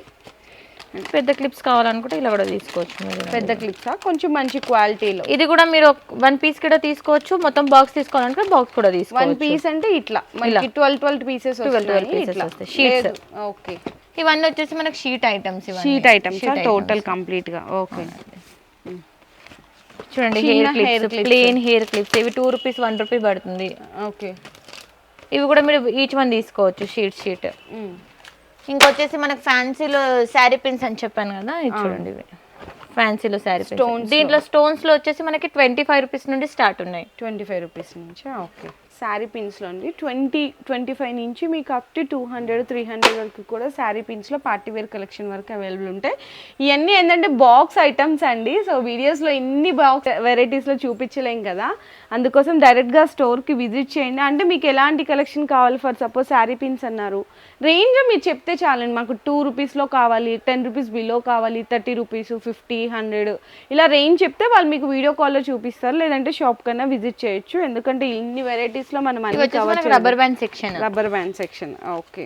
పెద్ద క్లిప్స్ కావాలనుకుంటే ఇలా కూడా తీసుకోవచ్చు.
పెద్ద క్లిప్సా? కొంచెం మంచి క్వాలిటీలో.
ఇది కూడా మీరు 1 పీస్ కూడా తీసుకోవచ్చు. మొత్తం బాక్స్ తీసుకోవాలనుకుంటే బాక్స్ కూడా తీసుకోవచ్చు.
1 పీస్ అంటే ఇట్లా మనకి 12 పీసెస్ వస్తాయి. షీట్స్. ఓకే,
ఇవన్నీ వచ్చేసి మనకి sheet items.
Sheet items total complete గా. ఓకే,
చూడండి hair clips, plain hair clips. ఇవి 2 రూపీస్, 1 రూపీ పడుతుంది.
ఓకే,
ఇవి కూడా మీరు ఈచ్ వన్ తీసుకోవచ్చు షీట్. ఇంకొచ్చేసి మనకు ఫ్యాన్సీలో శారీ పిన్స్ అని చెప్పాను కదా, ఇది చూడండి ఇవి ఫ్యాన్సీలో శారీ పిన్స్. దీంట్లో స్టోన్స్ లో వచ్చేసి మనకి 25 రూపీస్ నుండి స్టార్ట్ ఉన్నాయి.
25 రూపీస్ నుంచి. ఓకే, శారీ పిన్స్లో అండి 20-25 నుంచి మీకు అప్ టు 200-300 వరకు కూడా శారీ పిన్స్లో పార్టీ వేర్ కలెక్షన్ వరకు అవైలబుల్ ఉంటాయి. ఇవన్నీ ఏంటంటే బాక్స్ ఐటమ్స్ అండి. సో వీడియోస్లో ఇన్ని బాక్స్ వెరైటీస్లో చూపించలేం కదా, అందుకోసం డైరెక్ట్గా స్టోర్కి విజిట్ చేయండి. అంటే మీకు ఎలాంటి కలెక్షన్ కావాలి, ఫర్ సపోజ్ శారీ పిన్స్ అన్నారు, రేంజ్ మీరు చెప్తే చాలండి. మాకు 2 రూపీస్లో కావాలి, 10 రూపీస్ బిలో కావాలి, 30 రూపీస్, 50, 100 ఇలా రేంజ్ చెప్తే వాళ్ళు మీకు వీడియో కాల్లో చూపిస్తారు. లేదంటే షాప్ కన్నా విజిట్ చేయొచ్చు. ఎందుకంటే ఇన్ని వెరైటీస్ లో మనం
రబ్బర్ బ్యాండ్
సెక్షన్. ఓకే,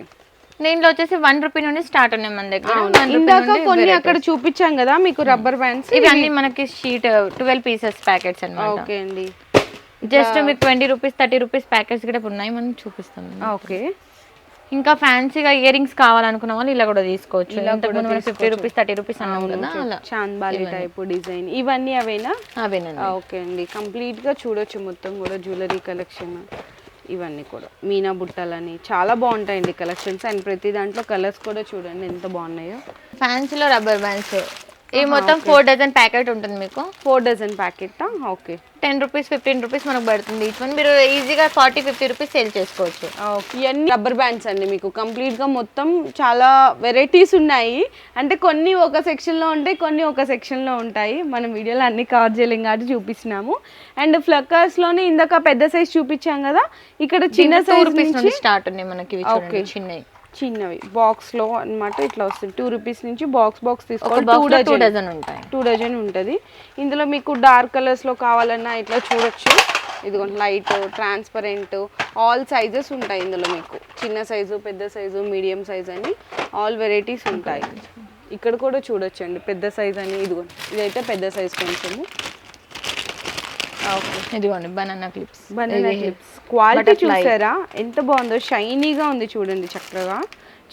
దీంట్లో వచ్చేసి 1 రూపీ నుండి స్టార్ట్ ఉన్నాయి మన దగ్గర.
ఇందాక కొన్ని అక్కడ చూపించాం కదా మీకు రబ్బర్ బ్యాండ్స్.
ఇవన్నీ మనకి షీట్ 12 పీసెస్ ప్యాకెట్స్ అన్నమాట.
ఓకే అండి,
జస్ట్ మీకు 20 రూపీస్, 30 రూపీస్ ప్యాకెట్స్ కూడా ఉన్నాయి, మనం చూపిస్తాం.
ఓకే,
ఇంకా ఫ్యాన్సీగా ఇయర్ రింగ్స్ కావాలనుకున్న వాళ్ళు ఇలా కూడా తీసుకోవచ్చు. 50 రూపీస్, 30 రూపీస్ అన్నాం కదా,
చాంద్బాలి టైప్ డిజైన్. ఇవన్నీ అవేనా?
అవేనండి.
ఓకే అండి, కంప్లీట్ గా చూడొచ్చు మొత్తం కూడా జ్యువెలరీ కలెక్షన్. ఇవన్నీ కూడా మీనా బుట్టలని చాలా బాగుంటాయండి కలెక్షన్స్. అండ్ ప్రతి దాంట్లో కలర్స్ కూడా చూడండి ఎంత బాగున్నాయో.
ఫ్యాన్సీలో రబ్బర్ బ్యాండ్స్ ఇది మొత్తం 4 డజన్ ప్యాకెట్ ఉంటుంది మీకు.
4 dozen packet. Okay,
10 rupees, 15 rupees మనకు పడుతుంది. ఈచ్ వన్ మీరు ఈజీగా 40-50 రూపీస్ సేల్ చేసుకోవచ్చు.
ఇవన్నీ రబ్బర్ బ్యాండ్స్ అండి. మీకు కంప్లీట్గా మొత్తం చాలా వెరైటీస్ ఉన్నాయి. అంటే కొన్ని ఒక సెక్షన్లో ఉంటాయి, కొన్ని ఒక సెక్షన్లో ఉంటాయి. మనం వీడియోలో అన్ని కవర్ చేయలేం కాబట్టి చూపిస్తున్నాము. అండ్ ఫ్లక్కర్స్లోనే ఇందాక పెద్ద సైజ్ చూపించాం కదా, ఇక్కడ చిన్న సైజ్
రూపీస్ నుంచి స్టార్ట్ ఉన్నాయి మనకి. ఓకే,
చిన్నవి బాక్స్ లో అన్నమాట. ఇట్లా వస్తుంది 2 రూపీస్ నుంచి బాక్స్ తీసుకోవాలి.
2 డజన్ ఉంటాయి.
2 డజన్ ఉంటుంది. ఇందులో మీకు డార్క్ కలర్స్ లో కావాలన్నా ఇట్లా చూడొచ్చు. ఇదిగో లైట్, ట్రాన్స్పరెంట్, ఆల్ సైజెస్ ఉంటాయి ఇందులో. మీకు చిన్న సైజు, పెద్ద సైజు, మీడియం సైజ్ అని ఆల్ వెరైటీస్ ఉంటాయి. ఇక్కడ కూడా చూడొచ్చండి పెద్ద సైజ్ అని. ఇదిగో ఇదైతే పెద్ద సైజ్ కొంచెము.
ఇదిగోండి బనానా క్లిప్స్.
క్వాలిటీ చూసారా ఎంత బాగుందో, షైనీగా ఉంది చూడండి, చక్కగా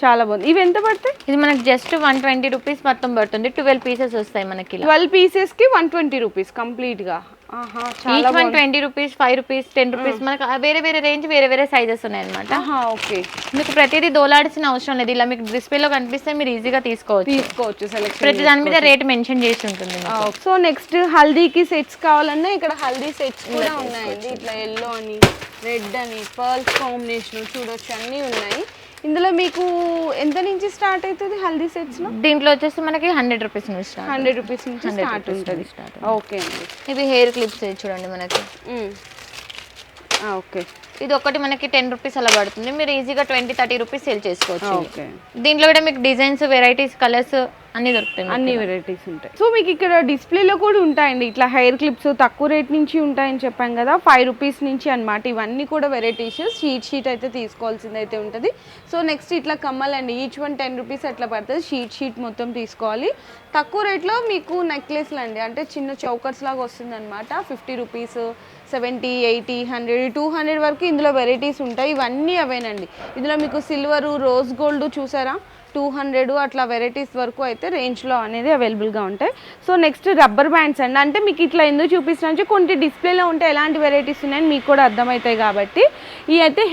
చాలా బాగుంది. ఇవి ఎంత పడతాయి?
ఇది మనకి జస్ట్ 120 రూపీస్ మొత్తం పడుతుంది. 12 పీసెస్ వస్తాయి మనకి.
12 పీసెస్ కి 120 రూపీస్ కంప్లీట్ గా. ఆహా,
each one 20 rupees, 5 rupees, 10 rupees, మనకు వేరే వేరే రేంజ్, వేరే వేరే సైజెస్ ఉన్నాయి అనమాట.
ఓకే.
మీకు ప్రతిదీ దోలాడాల్సిన అవసరం లేదు, ఇలా మీకు డిస్ప్లేలో కనిపిస్తే మీరు ఈజీగా తీసుకోవచ్చు.
సెలెక్షన్
ప్రతి దాని మీద రేట్ మెన్షన్ చేసి ఉంటుంది.
సో నెక్స్ట్ హల్దీకి సెట్స్ కావాలన్నా ఇక్కడ హల్దీ సెట్స్ కూడా ఉన్నాయండి. ఇట్లా ఎల్లో అని, రెడ్ అని, పర్ల్స్ కాంబినేషన్ చూడొచ్చు, అన్నీ ఉన్నాయి. ఇందులో మీకు ఎంత నుంచి స్టార్ట్ అవుతుంది హల్దీ సెట్స్ లో?
దీంట్లో వచ్చేసి మనకి 100 రూపీస్ నుంచి
100 రూపీస్ నుంచి స్టార్ట్ ఉంటుంది. ఓకే అండి.
ఇవి హెయిర్ క్లిప్స్ చూడండి మనకి.
ఓకే.
ఇది ఒకటి మనకి 10 రూపీస్ అలా పడుతుంది. మీరు ఈజీగా 20-30 రూపీస్ సేల్ చేసుకోవచ్చు.
ఓకే.
దీంట్లో కూడా మీకు డిజైన్స్, వెరైటీస్, కలర్స్ అన్ని దొరుకుతాయి,
అన్ని వెరైటీస్ ఉంటాయి. సో మీకు ఇక్కడ డిస్ప్లేలో కూడా ఉంటాయండి ఇట్లా హెయిర్ క్లిప్స్, తక్కువ రేట్ నుంచి ఉంటాయని చెప్పాం కదా, 5 రూపీస్ నుంచి అనమాట. ఇవన్నీ కూడా వెరైటీస్. షీట్ అయితే తీసుకోవాల్సింది అయితే ఉంటుంది. సో నెక్స్ట్ ఇట్లా కమ్మలండి, ఈచ్ వన్ 10 రూపీస్ అట్లా పడుతుంది. షీట్ మొత్తం తీసుకోవాలి. తక్కువ రేట్లో మీకు నెక్లెస్లు అండి, అంటే చిన్న చౌకర్స్ లాగా వస్తుంది అనమాట. 50 రూపీస్, 70, 80, 100, 200 వరకు ఇందులో వెరైటీస్ ఉంటాయి. ఇవన్నీ అవేనండి. ఇందులో మీకు సిల్వరు, రోజ్ గోల్డ్ చూసారా, 200 అట్లా వెరైటీస్ వరకు అయితే రేంజ్లో అనేది అవైలబుల్గా ఉంటాయి. సో నెక్స్ట్ రబ్బర్ బ్యాండ్స్ అండి, అంటే మీకు ఇట్లా ఎందుకు చూపిస్తున్నా అంటే కొన్ని డిస్ప్లేలో ఉంటే ఎలాంటి వెరైటీస్ ఉన్నాయని మీకు కూడా అర్థమవుతాయి కాబట్టి. ఇవి అయితే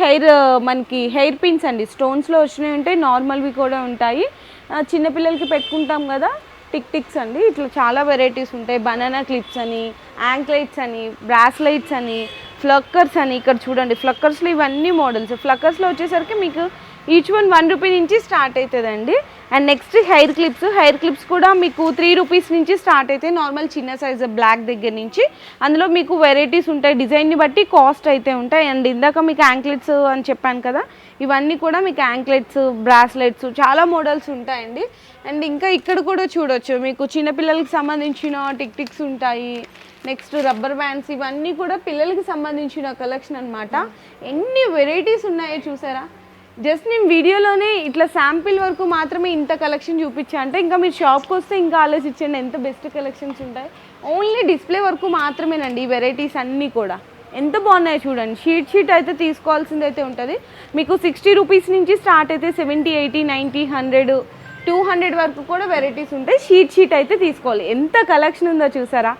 మనకి హెయిర్ పిన్స్ అండి, స్టోన్స్లో వచ్చినవి ఉంటాయి, నార్మల్వి కూడా ఉంటాయి. చిన్నపిల్లలకి పెట్టుకుంటాం కదా టిక్స్ అండి, ఇట్లా చాలా వెరైటీస్ ఉంటాయి. బనానా క్లిప్స్ అని, యాంక్లైట్స్ అని, బ్రాస్లైట్స్ అని, ఫ్లక్కర్స్ అని. ఇక్కడ చూడండి ఫ్లక్కర్స్లో ఇవన్నీ మోడల్స్. ఫ్లక్కర్స్లో వచ్చేసరికి మీకు ఈచ్ వన్ 1 రూపీ నుంచి స్టార్ట్ అవుతుందండి. అండ్ నెక్స్ట్ హెయిర్ క్లిప్స్ కూడా మీకు 3 రూపీస్ నుంచి స్టార్ట్ అవుతాయి. నార్మల్ చిన్న సైజు బ్లాక్ దగ్గర నుంచి. అందులో మీకు వెరైటీస్ ఉంటాయి, డిజైన్ని బట్టి కాస్ట్ అయితే ఉంటాయి. అండ్ ఇందాక మీకు యాంక్లెట్స్ అని చెప్పాను కదా, ఇవన్నీ కూడా మీకు యాంక్లెట్స్, బ్రాస్లెట్స్ చాలా మోడల్స్ ఉంటాయండి. అండ్ ఇంకా ఇక్కడ కూడా చూడొచ్చు, మీకు చిన్నపిల్లలకి సంబంధించిన టిక్స్ ఉంటాయి. నెక్స్ట్ రబ్బర్ బ్యాండ్స్, ఇవన్నీ కూడా పిల్లలకి సంబంధించిన కలెక్షన్ అనమాట. ఎన్ని వెరైటీస్ ఉన్నాయో చూసారా. జస్ట్ నేను వీడియోలోనే ఇట్లా శాంపిల్ వరకు మాత్రమే ఇంత కలెక్షన్ చూపించా అంటే, ఇంకా మీరు షాప్కి వస్తే ఇంకా ఆలోచించండి ఎంత బెస్ట్ కలెక్షన్స్ ఉంటాయి. ఓన్లీ డిస్ప్లే వరకు మాత్రమేనండి ఈ వెరైటీస్ అన్నీ కూడా. ఎంత బాగున్నాయో చూడండి. షీట్ అయితే తీసుకోవాల్సింది అయితే ఉంటుంది. మీకు 60 రూపీస్ నుంచి స్టార్ట్ అయితే 70, 80, 90, 100, 200 వరకు కూడా వెరైటీస్ ఉంటాయి. షీట్ అయితే తీసుకోవాలి. ఎంత కలెక్షన్ ఉందో చూసారా.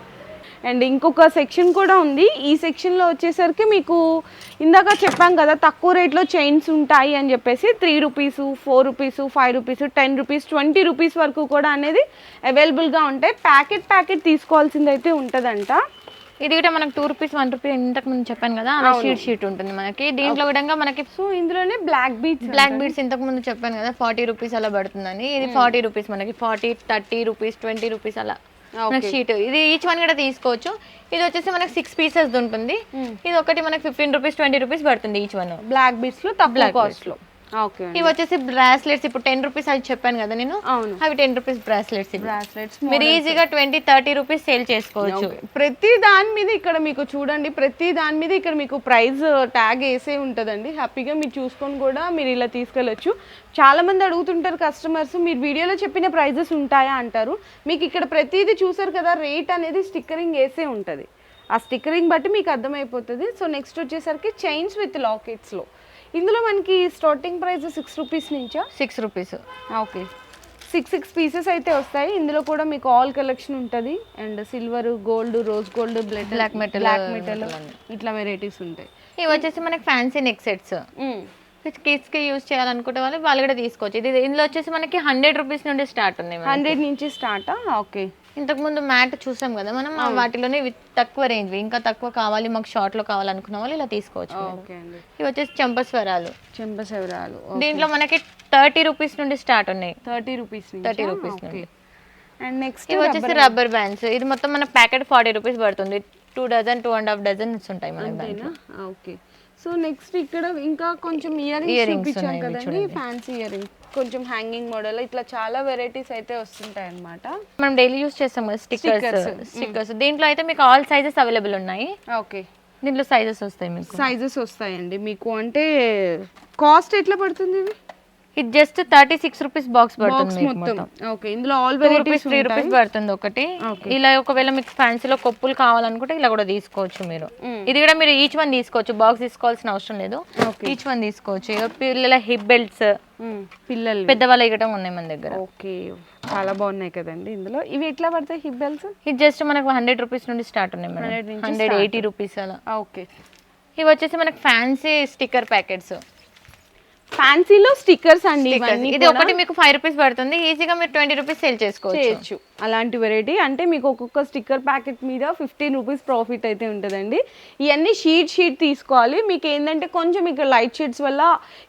అండ్ ఇంకొక సెక్షన్ కూడా ఉంది. ఈ సెక్షన్లో వచ్చేసరికి మీకు ఇందాక చెప్పాం కదా తక్కువ రేట్లో చైన్స్ ఉంటాయి అని చెప్పేసి 3 rupees, 4 rupees, 5 rupees, 10 rupees, 20 rupees వరకు కూడా అనేది అవైలబుల్గా ఉంటాయి. ప్యాకెట్ తీసుకోవాల్సింది అయితే ఉంటుందంట.
ఇది కూడా మనకు 2 రూపీస్, 1 రూపీ ఇంతకు ముందు చెప్పాను కదా, అలా షీట్ ఉంటుంది మనకి. దీంట్లో విధంగా మనకి
సో ఇందులోనే బ్లాక్ బీడ్స్
ఇంతకు ముందు చెప్పాను కదా 40 రూపీస్ అలా పడుతుందని. ఇది 40 రూపీస్ మనకి, 40, 30 రూపీస్, 20 రూపీస్ అలా షీట్. ఇది ఈచ్ వన్ కూడా తీసుకోవచ్చు. ఇది వచ్చేసి మనకి 6 పీసెస్ ఉంటుంది. ఇది ఒకటి మనకి 15 రూపీస్, 20 రూపీస్ పడుతుంది ఈచ్ వన్.
బ్లాక్ బీడ్స్ లో తక్కువ కాస్ట్ లో.
ఇవి వచ్చేసి బ్రాస్లెట్స్. ఇప్పుడు 10 రూపీస్ అది చెప్పాను కదా నేను, అవి 10 రూపీస్ బ్రాస్లెట్స్. మీరు ఈజీగా 20-30 రూపీస్ సేల్ చేసుకోవచ్చు.
ప్రతి దాని మీద ఇక్కడ మీకు చూడండి, ప్రతి దాని మీద ఇక్కడ మీకు ప్రైస్ ట్యాగ్ వేసే ఉంటుందండి. హ్యాపీగా మీరు చూసుకొని కూడా మీరు ఇలా తీసుకెళ్ళచ్చు. చాలా మంది అడుగుతుంటారు కస్టమర్స్, మీరు వీడియోలో చెప్పిన ప్రైజెస్ ఉంటాయా అంటారు. మీకు ఇక్కడ ప్రతిదీ చూసారు కదా, రేట్ అనేది స్టిక్కరింగ్ వేసే ఉంటుంది. ఆ స్టిక్కరింగ్ బట్టి మీకు అర్థమైపోతుంది. సో నెక్స్ట్ వచ్చేసరికి చైన్స్ విత్ లాకెట్స్లో. ఇందులో మనకి స్టార్టింగ్ ప్రైస్ 6 రూపీస్ నుంచా?
6 రూపీస్.
ఓకే. 6 పీసెస్ అయితే వస్తాయి. ఇందులో కూడా మీకు ఆల్ కలెక్షన్ ఉంటుంది. And silver, gold, rose gold, black metal ఇట్లా వెరైటీస్ ఉంటాయి.
ఇవి వచ్చేసి మనకి ఫ్యాన్సీ నెక్ సెట్స్. కిడ్స్కి యూజ్ చేయాలనుకుంటే వాళ్ళు కూడా తీసుకోవచ్చు. ఇది ఇందులో వచ్చేసి మనకి 100 రూపీస్ నుండి స్టార్ట్ ఉంది.
100 నుంచి స్టార్టా? ఓకే.
ఇంతకు ముందు మ్యాట్ చూసాం కదా మనం, వాటిలోనే తక్కువ రేంజ్, ఇంకా తక్కువ కావాలి మాకు షార్ట్ లో కావాలనుకున్న వాళ్ళు ఇలా తీసుకోవచ్చు. ఇవి వచ్చేసి చెంపస్వరాలు. దీంట్లో మనకి 30 రూపీస్ నుండి స్టార్ట్ ఉన్నాయి.
30 రూపీస్
నుండి.
అండ్ నెక్స్ట్
ఇవి వచ్చేసి రబ్బర్ బ్యాండ్స్. ఇది మొత్తం మన ప్యాకెట్ 40 రూపీస్ పడుతుంది. 2 డజన్, 2.5 డజన్స్ ఉంటాయి మనకి.
ఓకే. సో నెక్స్ట్ ఇక్కడ ఇంకా కొంచెం ఇయర్ రింగ్స్ చూపించాం కదండి, ఫ్యాన్సీ ఇయర్ రింగ్, కొంచెం హ్యాంగింగ్ మోడల్, ఇట్లా చాలా వెరైటీస్ అయితే వస్తుంటాయి అన్నమాట.
మనం డైలీ యూస్ చేస్తాం కదా స్టిక్కర్స్. దీంట్లో అయితే మీకు ఆల్ సైజెస్ అవైలబుల్ ఉన్నాయి.
ఓకే.
దీంట్లో సైజెస్ వస్తాయి మీకు.
సైజెస్ వస్తాయండి మీకు. అంటే కాస్ట్ ఎట్లా పడుతుంది?
ఇది జస్ట్ 36 రూపీస్ బాక్స్
బాక్స్
పడుతుంది మీకు
మొత్తం
మొత్తం.
ఓకే ఇందులో ఆల్
2 రూపీస్
వెరైటీస్
3 రూపీస్ పడుతుంది ఒకటి. ఇలా ఒకవేళ మీకు ఫ్యాన్సీలో కొప్పులు కావాలనుకుంటే ఇలా కూడా తీసుకోవచ్చు మీరు. ఇది కూడా మీరు ఈచ్ వన్ తీసుకోవచ్చు, బాక్స్ తీసుకోవాల్సిన అవసరం లేదు, ఈచ్ వన్ తీసుకోవచ్చు. ఇక పిల్లల హిప్ బెల్ట్స్
పిల్లలు
పెద్దవాళ్ళ ఇవ్వడం ఉన్నాయి మన దగ్గర.
ఓకే చాలా బాగున్నాయి కదండి ఇందులో. ఇవి ఎట్లా పడతాయి హిప్ బెల్ట్స్?
ఇది జస్ట్ మనకు 100 రూపీస్ నుండి స్టార్ట్ ఉన్నాయి మేడం, 180 రూపీస్ అలా.
ఓకే
ఇవి వచ్చేసి మనకు ఫ్యాన్సీ స్టిక్కర్ ప్యాకెట్స్,
ఫ్యాన్సీలో స్టిక్కర్స్ అండి ఇవన్నీ.
ఇది ఒకటి మీకు 5 రూపీస్ పడుతుంది, ఈజీగా మీరు 20 రూపీస్ సేల్ చేసుకోవచ్చు.
అలాంటి వెరైటీ అంటే మీకు ఒక్కొక్క స్టిక్కర్ ప్యాకెట్ మీద 15 రూపీస్ ప్రాఫిట్ అయితే ఉంటుందండి. ఇవన్నీ షీట్ తీసుకోవాలి. మీకు ఏంటంటే కొంచెం ఇక్కడ లైట్ షేడ్స్ వల్ల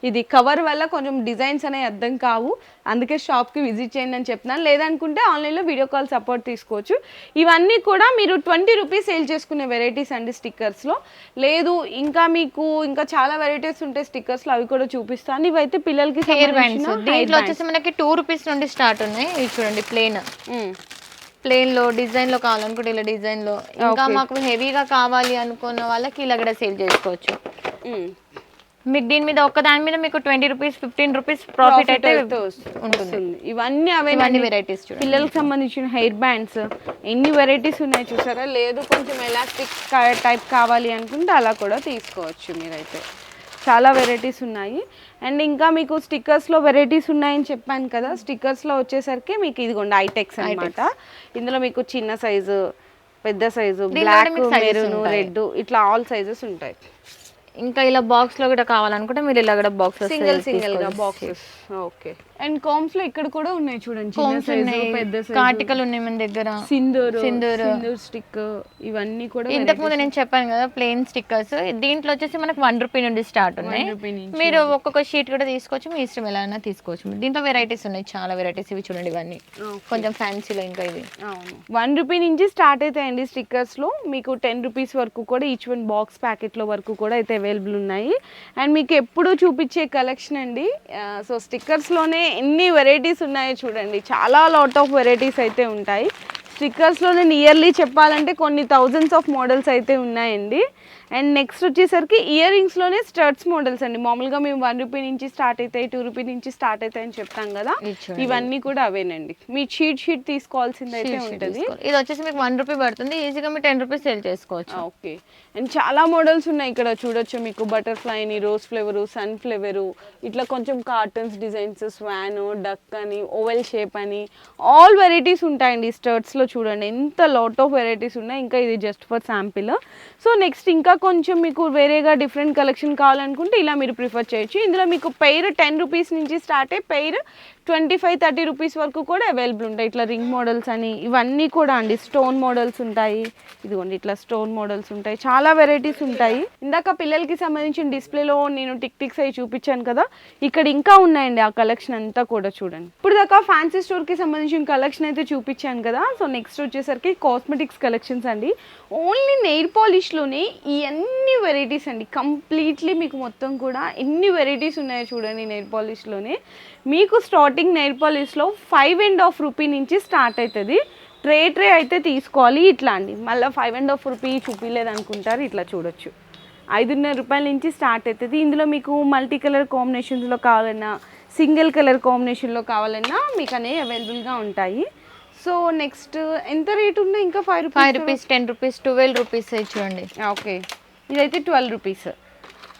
ఇది కవర్ వల్ల కొంచెం డిజైన్స్ అనేవి అర్థం కావు, అందుకే షాప్కి విజిట్ చేయండి అని చెప్తున్నాను. లేదనుకుంటే ఆన్లైన్లో వీడియో కాల్ సపోర్ట్ తీసుకోవచ్చు. ఇవన్నీ కూడా మీరు 20 రూపీస్ సేల్ చేసుకునే వెరైటీస్ అండి స్టిక్కర్స్లో. లేదు ఇంకా మీకు ఇంకా చాలా వెరైటీస్ ఉంటాయి స్టిక్కర్స్లో, అవి కూడా చూపిస్తాను. ఇవైతే పిల్లలకి
హెయిర్ బ్యాండ్స్, దీంట్లో వచ్చేసి మనకి 2 రూపీస్ నుండి స్టార్ట్ ఉన్నాయి. ఇవి చూడండి ప్లెయిన్ లో డిజైన్ లో కావాలనుకుంటే ఇలా డిజైన్ లో, ఇంకా మాకు హెవీగా కావాలి అనుకున్న వాళ్ళకి ఇలా కూడా సేల్ చేసుకోవచ్చు. మీకు దీని మీద ఒక్క దాని మీద మీకు 20 రూపీస్ 15 రూపీస్ ప్రాఫిట్ అయితే ఉంటుంది.
ఇవన్నీ
వెరైటీస్
పిల్లలకు సంబంధించిన హెయిర్ బ్యాండ్స్ ఎన్ని వెరైటీస్ ఉన్నాయి చూసారా. లేదు కొంచెం ఎలాస్టిక్ టైప్ కావాలి అనుకుంటే అలా కూడా తీసుకోవచ్చు మీరైతే. చాలా వెరైటీస్ ఉన్నాయి. అండ్ ఇంకా మీకు స్టిక్కర్స్లో వెరైటీస్ ఉన్నాయని చెప్పాను కదా. స్టిక్కర్స్లో వచ్చేసరికి మీకు ఇదిగోండి ఐటెక్స్ అన్నమాట. ఇందులో మీకు చిన్న సైజు, పెద్ద సైజు, బ్లాక్, మెరూన్, రెడ్ ఇట్లా ఆల్ సైజెస్ ఉంటాయి.
ఇంకా ఇలా బాక్స్ లో కూడా కావాలనుకుంటే మీరు ఇలా కూడా బాక్స్
సింగిల్ గా బాక్సెస్. ఓకే అండ్ కామ్స్ లో ఇక్కడ కూడా ఉన్నాయి చూడండి, చిన్న సైజు, పెద్ద సైజు,
కార్టికల్ ఉన్నాయి మన దగ్గర,
సింధూర్ స్టిక్, ఇవన్నీ కూడా.
ఇంతకు ముందు నేను చెప్పాను కదా ప్లెయిన్ స్టిక్కర్స్, దీంట్లో వచ్చేసి మనకు 1 రూపీ నుండి స్టార్ట్ ఉన్నాయి. మీరు ఒక్కొక్క షీట్ కూడా తీసుకోవచ్చు, మీ ఇష్టం ఎలా అయినా తీసుకోవచ్చు. దీంట్లో వెరైటీస్ ఉన్నాయి, చాలా వెరైటీస్. ఇవి చూడండి ఇవన్నీ కొంచెం ఫ్యాన్సీలో. ఇంకా ఇది
1 రూపీ నుంచి స్టార్ట్ అవుతాయండి స్టిక్కర్స్ లో. మీకు 10 రూపీస్ వరకు కూడా ఈచ్ వన్ బాక్స్ ప్యాకెట్ లో వరకు కూడా అయితే అవైలబుల్ ఉన్నాయి. అండ్ మీకు ఎప్పుడు చూపించే కలెక్షన్ అండి. సో స్టిక్కర్స్ లోనే ఎన్ని వెరైటీస్ ఉన్నాయో చూడండి, చాలా లాట్ ఆఫ్ వెరైటీస్ అయితే ఉంటాయి స్టిక్కర్స్లోనే. నియర్లీ చెప్పాలంటే కొన్ని థౌజండ్స్ ఆఫ్ మోడల్స్ అయితే ఉన్నాయండి. అండ్ నెక్స్ట్ వచ్చేసరికి ఇయర్ రింగ్స్లోనే స్టడ్స్ మోడల్స్ అండి. మామూలుగా మేము 1 రూపీ నుంచి స్టార్ట్ అవుతాయి, 2 రూపీ నుంచి స్టార్ట్ అవుతాయి అని చెప్తాం కదా, ఇవన్నీ కూడా అవేనండి. మీ షీట్ తీసుకోవాల్సింది అయితే ఉంటుంది.
ఇది వచ్చేసి మీకు 1 రూపీ పడుతుంది, ఈజీగా మీరు 10 రూపీస్ సేల్ చేసుకోవచ్చు.
ఓకే అండ్ చాలా మోడల్స్ ఉన్నాయి ఇక్కడ చూడొచ్చు. మీకు బటర్ఫ్లై అని, రోజ్ ఫ్లేవరు, సన్ ఫ్లేవరు, ఇట్లా కొంచెం కార్టన్స్ డిజైన్స్, స్వాన్, డక్ అని, ఓవెల్ షేప్ అని, ఆల్ వెరైటీస్ ఉంటాయండి స్టర్ట్స్లో. చూడండి ఎంత లాట్ ఆఫ్ వెరైటీస్ ఉన్నాయి. ఇంకా ఇది just for sample. So next ఇంకా కొంచెం మీకు వేరేగా డిఫరెంట్ కలెక్షన్ కావాలనుకుంటే ఇలా మీరు ప్రిఫర్ చేయొచ్చు. ఇందులో మీకు పెయిర్ 10 రూపీస్ నుంచి స్టార్ట్ అయ్యి పెయిర్ 25-30 రూపీస్ వరకు కూడా అవైలబుల్ ఉంటాయి. ఇట్లా రింగ్ మోడల్స్ అని ఇవన్నీ కూడా అండి. స్టోన్ మోడల్స్ ఉంటాయి, ఇదిగోండి ఇట్లా స్టోన్ మోడల్స్ ఉంటాయి, చాలా వెరైటీస్ ఉంటాయి. ఇందాక పిల్లలకి సంబంధించిన డిస్ప్లేలో నేను టిక్స్ అవి చూపించాను కదా, ఇక్కడ ఇంకా ఉన్నాయండి ఆ కలెక్షన్ అంతా కూడా చూడండి. ఇప్పుడు దాకా ఫ్యాన్సీ స్టోర్కి సంబంధించిన కలెక్షన్ అయితే చూపించాను కదా. సో నెక్స్ట్ వచ్చేసరికి కాస్మెటిక్స్ కలెక్షన్స్ అండి. ఓన్లీ నెయిల్ పాలిష్లోనే ఈ అన్ని వెరైటీస్ అండి. కంప్లీట్లీ మీకు మొత్తం కూడా ఎన్ని వెరైటీస్ ఉన్నాయో చూడండి. నెయిల్ పాలిష్లోనే మీకు స్టార్టింగ్ నెయిల్ పాలిష్లో 5.5 రూపీ నుంచి స్టార్ట్ అవుతుంది. ట్రే అయితే తీసుకోవాలి. ఇట్లా అండి, మళ్ళీ 5.5 రూపీ చూపించలేదు అనుకుంటారు. ఇట్లా చూడొచ్చు, 5.5 రూపాయల నుంచి స్టార్ట్ అవుతుంది. ఇందులో మీకు మల్టీ కలర్ కాంబినేషన్స్లో కావాలన్నా, సింగిల్ కలర్ కాంబినేషన్లో కావాలన్నా మీకు అనేవి అవైలబుల్గా ఉంటాయి. సో నెక్స్ట్ ఎంత రేట్ ఉన్నాయి? ఇంకా 5
రూపీస్ 10 రూపీస్ 12 రూపీస్ చూడండి.
ఓకే ఇదైతే 12 రూపీస్,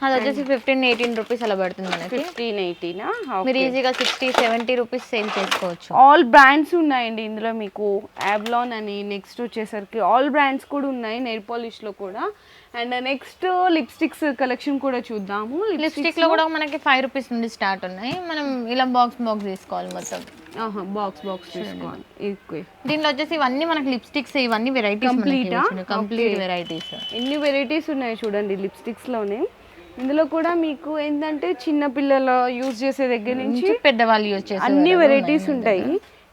అది వచ్చేసి 15-18 రూపీస్ అలా పడుతుంది మనకి.
15-18
మీరు ఈజీగా 60-70 రూపీస్ సేల్ చేసుకోవచ్చు.
ఆల్ బ్రాండ్స్ ఉన్నాయండి ఇందులో. మీకు యావ్లాన్ అని, నెక్స్ట్ వచ్చేసరికి ఆల్ బ్రాండ్స్ కూడా ఉన్నాయి నెయిల్ పాలిష్లో కూడా. అండ్ నెక్స్ట్ లిప్స్టిక్స్ కలెక్షన్ కూడా చూద్దాము.
లిప్స్టిక్ లో కూడా మనకి 5 రూపీస్ నుండి స్టార్ట్ ఉన్నాయి. మనం ఇలా బాక్స్ తీసుకోవాలి మొత్తం.
బాక్స్ తీసుకోవాలి.
దీంట్లో వచ్చేసి ఇవన్నీ మనకి లిప్స్టిక్స్, ఇవన్నీ వెరైటీస్ కంప్లీట్ వెరైటీస్.
ఎన్ని వెరైటీస్ ఉన్నాయి చూడండి లిప్స్టిక్స్ లోనే. ఇందులో కూడా మీకు ఏంటంటే చిన్న పిల్లలు యూజ్ చేసే దగ్గర నుంచి
పెద్దవాళ్ళు యూజ్ చేసే
అన్ని వెరైటీస్ ఉంటాయి.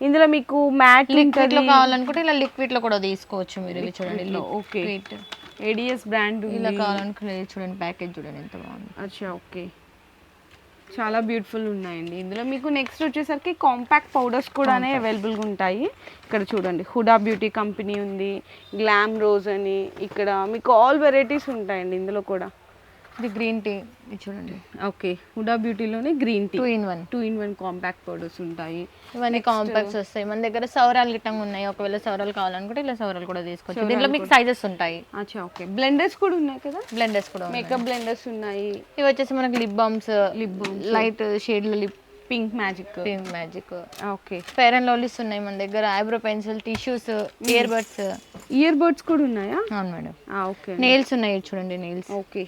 ఇందులో మీకు మ్యాట్
లిక్విడ్ లో కావాలనుకుంటే ఇలా లిక్విడ్ లో కూడా తీసుకోవచ్చు మీరు. ఇవి చూడండి,
ఓకే ఏడిఎస్ బ్రాండ్
ఇలా కావాలనుకుంటే చూడండి, ప్యాకేజ్ చూడండి ఎంత బాగుంది.
అచ్చా ఓకే, చాలా బ్యూటిఫుల్ ఉన్నాయండి ఇందులో. మీకు నెక్స్ట్ వచ్చేసరికి కాంపాక్ట్ పౌడర్స్ కూడా అవైలబుల్గా ఉంటాయి. ఇక్కడ చూడండి హుడా బ్యూటీ కంపెనీ ఉంది, గ్లామ్ రోజ్ అని, ఇక్కడ మీకు ఆల్ వెరైటీస్ ఉంటాయండి ఇందులో కూడా.
ఇది గ్రీన్ టీ ఇది చూడండి,
ఓకే, హుడా బ్యూటీలోనే green tea
2 in 1.
2 in 1 compact powders ఉంటాయి.
ఇవన్నీ కాంపాక్ట్స్ వస్తాయి. మన దగ్గర సౌరాలు గిట్టంగా ఉన్నాయి. ఒకవేళ సౌరాలు కావాలనుకుంటే ఇలా సౌరాలు కూడా తీసుకోవచ్చు. దీంట్లో మీకు సైజెస్ ఉంటాయి.
అచ్చా, ఓకే. బ్లెండర్స్ కూడా ఉన్నాయి కదా,
బ్లెండర్స్ కూడా ఉన్నాయి.
మేకప్ బ్లెండర్స్ ఉన్నాయి.
ఇవి వచ్చేసి మనకి లిప్ బామ్స్, లైట్ షేడ్ల lip,
pink magic, okay.
Fair and lovelies ఉన్నాయి మన దగ్గర. Eyebrow pencil, tissues, ear buds.
Ear buds కూడా ఉన్నాయా?
అవును మేడం.
ఓకే.
నెయిల్స్ ఉన్నాయి చూడండి, నెయిల్స్.
ఓకే.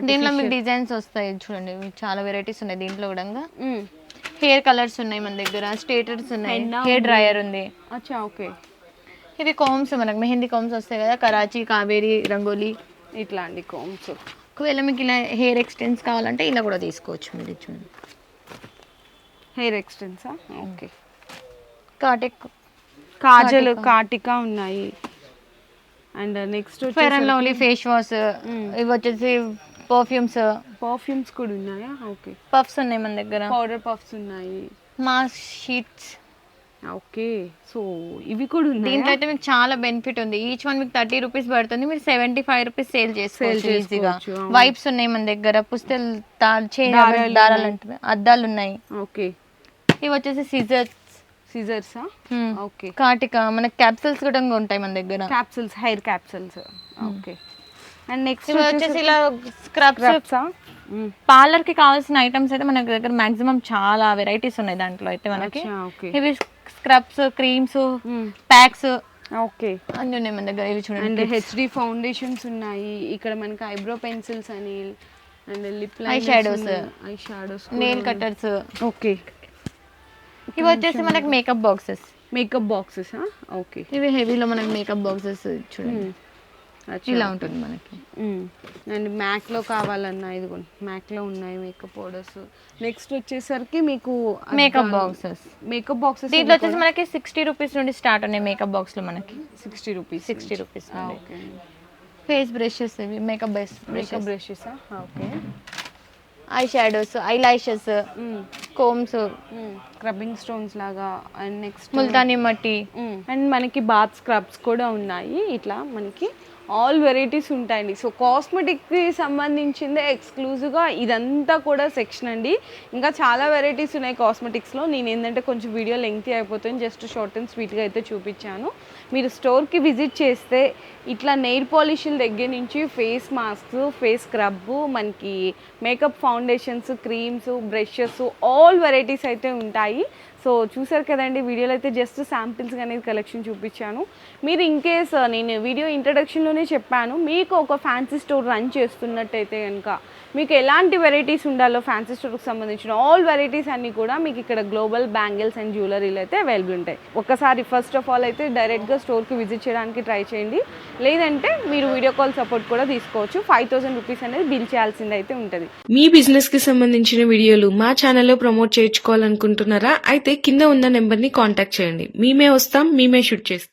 దీంట్లో మీకు డిజైన్స్ వస్తాయి చూడండి, మీకు చాలా వెరైటీస్ ఉన్నాయి దీంట్లో కూడా. హెయిర్ కలర్స్ ఉన్నాయి మన దగ్గర, స్ట్రేటర్స్ ఉన్నాయి, హెయిర్ డ్రైయర్ ఉంది.
అచ్చా, ఓకే.
ఇవి కోమ్స్, మనకు మెహందీ కోమ్స్ వస్తాయి కదా, కరాచీ, కావేరి, రంగోలీ
ఇట్లాంటి కోమ్స్.
ఒకవేళ మీకు ఇలా హెయిర్ ఎక్స్టెన్స్ కావాలంటే ఇలా కూడా తీసుకోవచ్చు మీరు. చూడండి,
హెయిర్ ఎక్స్టెన్సా? ఓకే.
కాటెక్,
కాజల్, కాటికా ఉన్నాయి. And next
fair and lovely face wash. ఇవి వచ్చేసి పర్ఫ్యూమ్స్
కూడా ఉన్నాయా? ఓకే.
పఫ్స్ ఉన్నాయి మన దగ్గర,
పౌడర్ పఫ్స్ ఉన్నాయి,
మాస్క్ షీట్స్.
ఓకే. సో ఇవి కూడా ఉన్నాయి.
దీంట్లో అయితే మీకు చాలా బెనిఫిట్ ఉంది. ఈచ్ వన్ మీకు 30 రూపీస్ పడుతుంది, మీరు 75 రూపీస్ సేల్ చేసుకోవచ్చు. వైప్స్ ఉన్నాయి మన దగ్గర, పుస్తలు, దారాలు అంటే అద్దాలు ఉన్నాయి.
ఓకే.
ఇవి వచ్చేసి
సిజర్సా? ఓకే.
కాటిక, మనకి క్యాప్సూల్స్ కూడా ఉంటాయి మన దగ్గర,
capsules, hair capsules. Okay. And next
వచ్చేసి ఇలా స్క్రబ్స్. పార్లర్ కి కావాల్సిన ఐటమ్స్ అయితే మన దగ్గర మాక్సిమం చాలా వెరైటీస్ ఉన్నాయి దాంట్లో అయితే మనకి. ఇవి స్క్రబ్స్, క్రీమ్స్, ప్యాక్స్,
ఓకే,
అన్ని ఉన్నాయి మన దగ్గర. ఇవి చూడండి.
అండ్ హెచ్డి ఫౌండేషన్స్ ఉన్నాయి ఇక్కడ మనకి, ఐబ్రో పెన్సిల్స్ అని, and lip
I shadows, nail cutters.
Okay.
ఇవి వచ్చేసి మనకి మేకప్ బాక్సెస్.
ఓకే.
ఇవి హెవీలో మనకి మేకప్ బాక్సెస్ చూడండి, ఇలా ఉంటుంది మనకి.
అండ్ మ్యాక్లో కావాలన్నా ఇదిగోండి, మ్యాక్లో ఉన్నాయి మేకప్ పౌడర్స్. నెక్స్ట్ వచ్చేసరికి మీకు
మేకప్ బాక్సెస్. దీంట్లో వచ్చేసి మనకి 60 రూపీస్ నుండి స్టార్ట్ ఉన్నాయి మేకప్ బాక్స్లో మనకి. 60 రూపీస్.
ఓకే.
ఫేస్ బ్రషెస్, ఇవి makeup
brushes. Okay.
I shadows, I lashes, combs,
scrubbing stones లాగా. అండ్ నెక్స్ట్
ముల్తానీ మట్టి.
అండ్ మనకి బాత్ స్క్రబ్స్ కూడా ఉన్నాయి. ఇట్లా మనకి ఆల్ వెరైటీస్ ఉంటాయండి. సో కాస్మెటిక్కి సంబంధించిందే ఎక్స్క్లూజివ్గా ఇదంతా కూడా సెక్షన్ అండి. ఇంకా చాలా వెరైటీస్ ఉన్నాయి కాస్మెటిక్స్లో. నేను ఏంటంటే కొంచెం వీడియో లెంగ్తీ అయిపోతుంది, జస్ట్ షార్ట్ అండ్ స్వీట్గా అయితే చూపించాను. మీరు స్టోర్కి విజిట్ చేస్తే ఇట్లా నెయిల్ పాలిష్ల దగ్గర నుంచి ఫేస్ మాస్క్స్, ఫేస్ స్క్రబ్, మనకి makeup foundations, creams, brushes, all varieties అయితే ఉంటాయి. సో చూసారు కదండి, వీడియోలో అయితే జస్ట్ శాంపిల్స్ అనేది కలెక్షన్ చూపించాను. మీరు ఇన్ కేస్ నేను వీడియో ఇంట్రడక్షన్లోనే చెప్పాను, మీకు ఒక ఫ్యాన్సీ స్టోర్ రన్ చేస్తున్నట్టయితే కనుక మీకు ఎలాంటి వెరైటీస్ ఉండాలో ఫ్యాన్సీ స్టోర్కి సంబంధించిన ఆల్ వెరైటీస్ అన్నీ కూడా మీకు ఇక్కడ గ్లోబల్ బ్యాంగిల్స్ అండ్ జ్యువెలరీలు అయితే అవైలబుల్ ఉంటాయి. ఒకసారి ఫస్ట్ ఆఫ్ ఆల్ అయితే డైరెక్ట్గా స్టోర్కి విజిట్ చేయడానికి ట్రై చేయండి. లేదంటే మీరు వీడియో కాల్ సపోర్ట్ కూడా తీసుకోవచ్చు. 5000 రూపీస్ అనేది బిల్ చేయాల్సింది అయితే ఉంటుంది.
మీ బిజినెస్ కి సంబంధించిన వీడియోలు మా ఛానల్లో ప్రమోట్ చేయించుకోవాలనుకుంటున్నారా? అయితే కింద ఉన్న నెంబర్ ని కాంటాక్ట్ చేయండి. మేమే వస్తాం, మేమే షూట్ చేస్తాం.